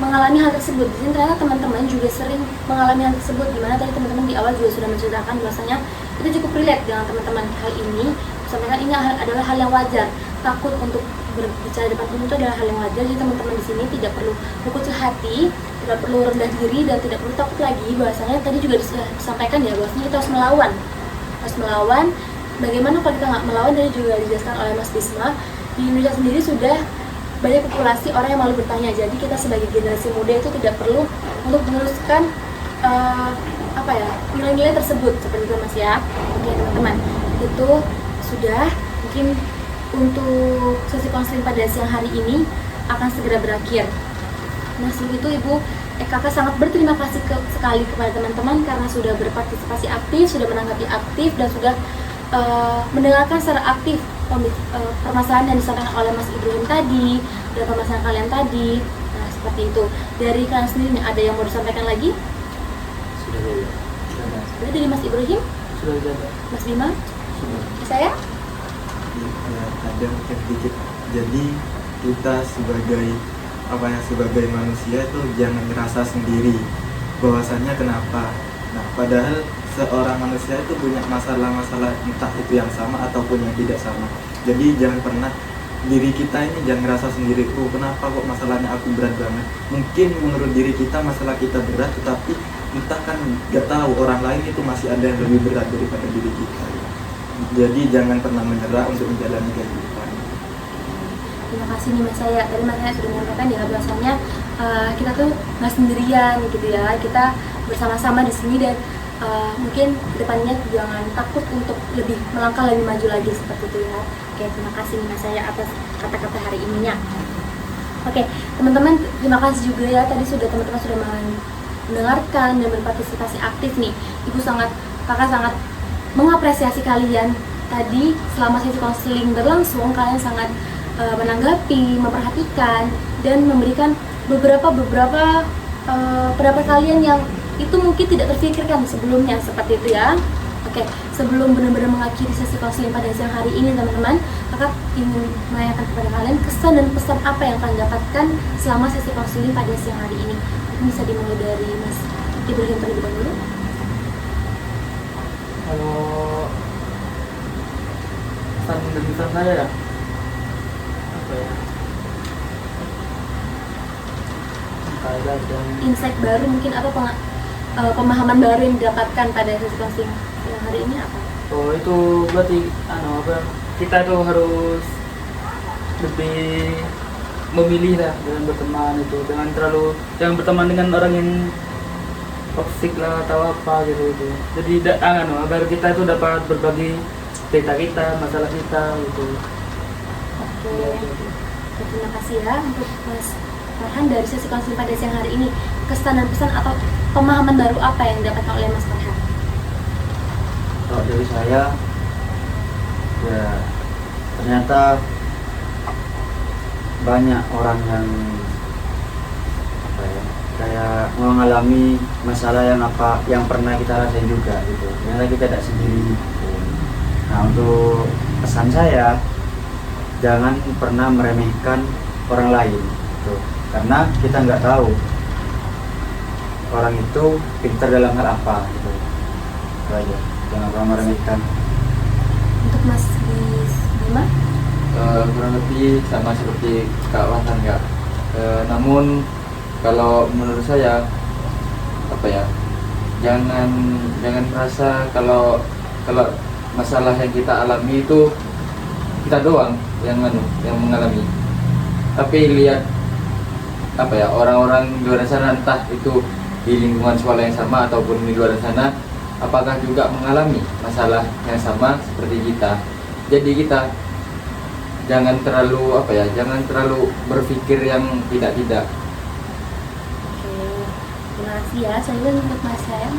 mengalami hal tersebut. Di sini ternyata teman-teman juga sering mengalami hal tersebut, dimana tadi teman-teman di awal juga sudah menceritakan bahwasanya itu cukup relate dengan teman-teman. Hal ini sampaikan ini adalah hal yang wajar. Takut untuk berbicara depan umum itu adalah hal yang wajar. Jadi teman-teman di sini tidak perlu berkecil hati, tidak perlu rendah diri, dan tidak perlu takut lagi. Bahwasanya tadi juga disampaikan ya bahwasanya kita harus melawan. Bagaimana kalau kita nggak melawan? Tadi juga dijelaskan oleh Mas Bisma, di Indonesia sendiri sudah banyak populasi orang yang malu bertanya. Jadi kita sebagai generasi muda itu tidak perlu untuk meneruskan nilai-nilai tersebut seperti itu Mas ya. Oke teman-teman, itu sudah. Mungkin untuk sesi konseling pada siang hari ini akan segera berakhir. Nah sebelum itu kakak sangat berterima kasih sekali kepada teman-teman karena sudah berpartisipasi aktif, sudah menanggapi aktif, dan sudah mendengarkan secara aktif permasalahan yang disampaikan oleh Mas Ibrahim tadi dan permasalahan kalian tadi. Nah seperti itu. Dari kalian sendiri ada yang mau disampaikan lagi? Sudah dari Mas Ibrahim? Sudah. Mas Bima? Saya? Ada mungkin sedikit. Jadi kita sebagai manusia itu jangan merasa sendiri bahwasannya kenapa. Nah padahal seorang manusia itu punya masalah-masalah entah itu yang sama ataupun yang tidak sama. Jadi jangan pernah diri kita ini jangan merasa sendiri. Kenapa kok masalahnya aku berat banget? Mungkin menurut diri kita masalah kita berat, tetapi entah kan nggak tahu orang lain itu masih ada yang lebih berat daripada diri kita. Jadi jangan pernah menyerah untuk menjalani kehidupan. Terima kasih nih Mas saya. Tadi Mas saya sudah menyampaikan ya bahwasanya kita tuh nggak sendirian gitu ya. Kita bersama-sama di sini, dan mungkin depannya jangan takut untuk lebih melangkah lebih maju lagi seperti itu ya. Oke, terima kasih nih Mas saya atas kata-kata hari ininya. Oke, teman-teman terima kasih juga ya, tadi teman-teman sudah mendengarkan dan berpartisipasi aktif nih. Kakak sangat mengapresiasi kalian tadi selama sesi konseling berlangsung. Kalian sangat menanggapi, memperhatikan, dan memberikan beberapa pendapat kalian yang itu mungkin tidak terfikirkan sebelumnya seperti itu ya. Oke, sebelum benar-benar mengakhiri sesi konseling pada siang hari ini teman-teman, kakak ingin menanyakan kepada kalian kesan dan pesan apa yang kalian dapatkan selama sesi konseling pada siang hari ini. Bisa dimulai dari Mas Ibrahim terlebih dahulu. Kalau pesan dan pesan saya ya, apa ya? Dan Insight baru mungkin atau pemahaman baru yang didapatkan pada sesi konseling yang hari ini apa? oh itu berarti kita itu harus lebih memilih lah dengan berteman itu, jangan berteman dengan orang yang toksik lah atau apa gitu. Jadi agar kita itu dapat berbagi cerita kita, masalah kita gitu. Oke. Terima kasih ya untuk Mas Farhan dari sesi konseling pada siang hari ini. Kesan dan pesan atau pemahaman baru apa yang didapatkan oleh Mas Farhan? Kalau dari saya ya ternyata banyak orang yang kayak mengalami masalah yang pernah kita rasain juga gitu. Ternyata kita tidak sendiri. Gitu. Nah, untuk pesan saya, jangan pernah meremehkan orang lain gitu. Karena kita nggak tahu orang itu pintar dalam hal apa gitu. Itu aja, jangan pernah meremehkan. Untuk Mas Bima, Kurang lebih sama seperti Kak Watan Kak. Namun kalau menurut saya apa ya, jangan merasa kalau masalah yang kita alami itu kita doang yang mengalami, tapi lihat apa ya, orang-orang di luar sana, entah itu di lingkungan sekolah yang sama ataupun di luar sana, apakah juga mengalami masalah yang sama seperti kita. Jadi kita jangan terlalu berpikir yang tidak. oke, terima kasih ya. Selanjutnya untuk Mas Sam.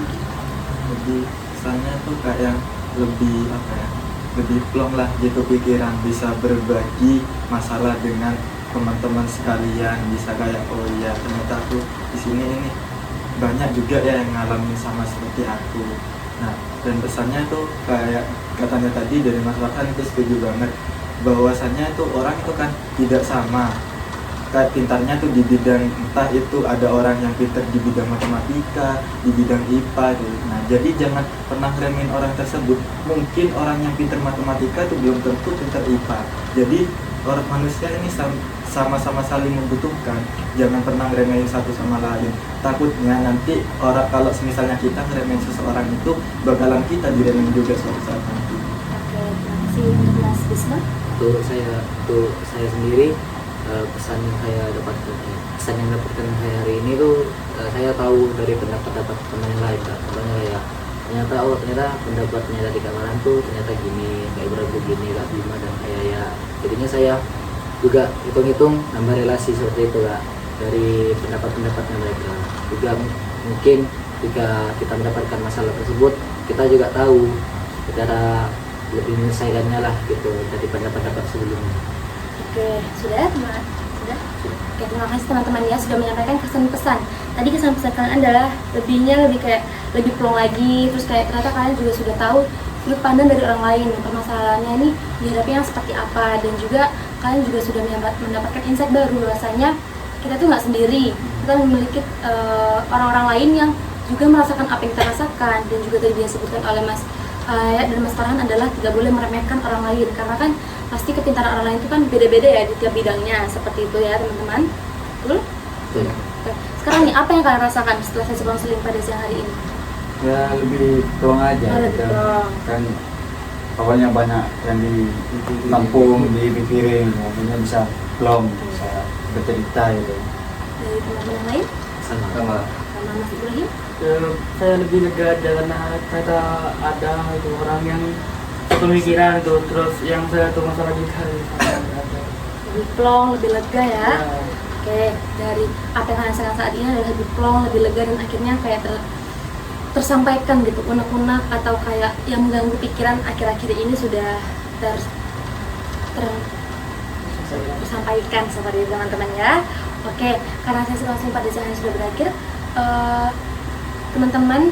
Jadi kesannya tuh kayak lebih apa ya, lebih plong lah gitu pikiran, bisa berbagi masalah dengan teman-teman sekalian, bisa kayak oh iya ternyata aku di sini ini banyak juga ya yang ngalamin sama seperti aku. Nah, dan pesannya tuh kayak katanya tadi dari Mas Farhan itu setuju banget, bahwasannya itu orang itu kan tidak sama kayak pintarnya tuh di bidang, entah itu ada orang yang pintar di bidang matematika, di bidang IPA gitu. Nah, jadi jangan pernah remehin orang tersebut. Mungkin orang yang pintar matematika itu belum tentu pintar IPA. Jadi orang manusia ini sama-sama saling membutuhkan. Jangan pernah remehin satu sama lain. Takutnya nanti orang kalau misalnya kita ngeremehin seseorang itu bakalan kita diremehin juga suatu saat nanti. Oke, terima kasih untuk Mas Bisma. Untuk saya sendiri, pesan yang saya dapatkan saya hari ini tuh, saya tahu dari pendapat teman yang lain Kak. Contohnya kayak ternyata pendapatnya dari Kak Maran tuh ternyata gini, kayak berlaku gini Kak Bima dan kayak ya, jadinya saya juga hitung-hitung nambah relasi seperti itu Kak, dari pendapatnya mereka. Juga mungkin jika kita mendapatkan masalah tersebut, kita juga tahu cara lebih menyelesaikannya lah gitu dari pendapat sebelumnya. Oke, sudah? Oke, terima kasih teman-teman ya sudah menyampaikan kesan pesan. Tadi kesan pesan kalian adalah lebih kayak lebih plong lagi, terus kayak ternyata kalian juga sudah tahu sudut pandang dari orang lain, permasalahannya ini dihadapi yang seperti apa, dan juga kalian juga sudah mendapatkan insight baru bahwasanya kita tuh nggak sendiri, kita memiliki orang-orang lain yang juga merasakan apa yang kita rasakan. Dan juga tadi disebutkan oleh Mas Ayat dan Mas Farhan adalah tidak boleh meremehkan orang lain, karena kan pasti kepintaran orang lain itu kan beda-beda ya di tiap bidangnya, seperti itu ya teman-teman. Betul? Betul. Oke. Sekarang nih, apa yang kalian rasakan setelah sesi konseling pada siang hari ini? Ya lebih plong aja Oh, lebih gitu. plong. Kan awalnya banyak yang ditampung, dipikirin, akhirnya bisa plong, bisa bercerita gitu. Dari teman-teman yang lain? Sama. Sama Mas Ibrahim? Saya lebih lega aja karena ternyata ada itu orang yang pemikiran tuh, terus yang saya tuh masalah juga Lebih plong, lebih lega ya. ya. Oke, dari apa yang kalian rasakan saat ini adalah lebih plong, lebih lega, dan akhirnya kayak tersampaikan gitu, unek-unek atau kayak yang mengganggu pikiran akhir-akhir ini sudah tersampaikan seperti itu teman-teman ya. Oke, karena sesi konseling pada siang hari sudah berakhir, teman-teman,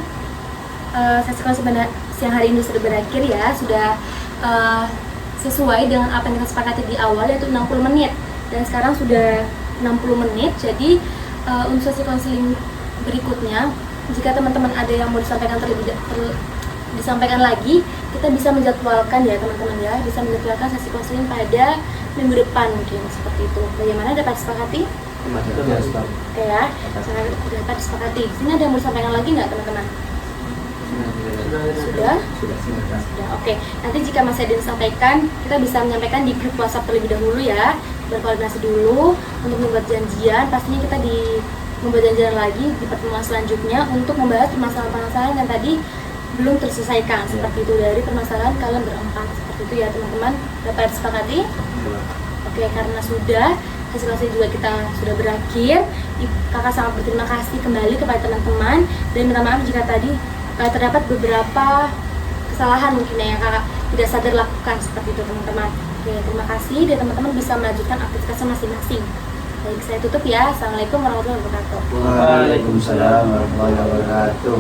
sesi konseling siang hari ini sudah berakhir ya, sudah sesuai dengan apa yang kita sepakati di awal, yaitu 60 menit, dan sekarang sudah 60 menit. Jadi untuk sesi konseling berikutnya, jika teman-teman ada yang mau disampaikan lagi, kita bisa menjadwalkan ya teman-teman ya, bisa menjadwalkan sesi konseling pada minggu depan mungkin, seperti itu. Bagaimana, dapat disepakati? Ya, stop. Oke ya, dapat disepakati. Di sini ada yang mau disampaikan lagi nggak teman-teman? Sudah? Sudah. Oke, nanti jika masih ada yang disampaikan, kita bisa menyampaikan di grup WhatsApp terlebih dahulu ya, berkoordinasi dulu untuk membuat janjian. Pastinya kita membuat janjian lagi di pertemuan selanjutnya untuk membahas permasalahan-permasalahan yang tadi belum terselesaikan, seperti itu, dari permasalahan kalian berempat, seperti itu ya teman-teman. Dapat disepakati? Oke, karena sudah hasil juga kita sudah berakhir, kakak sangat berterima kasih kembali kepada teman-teman dan minta maaf jika tadi terdapat beberapa kesalahan mungkin yang kakak tidak sadar lakukan, seperti itu teman-teman. Oke, terima kasih, dan teman-teman bisa melanjutkan aktivitasnya masing-masing. Baik, saya tutup ya. Assalamualaikum warahmatullahi wabarakatuh. Waalaikumsalam warahmatullahi wabarakatuh.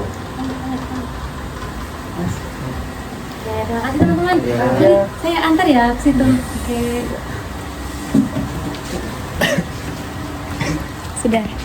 Oke, terima kasih teman-teman. Ya. Mari, saya antar ya ke situ. Oke. Sudah.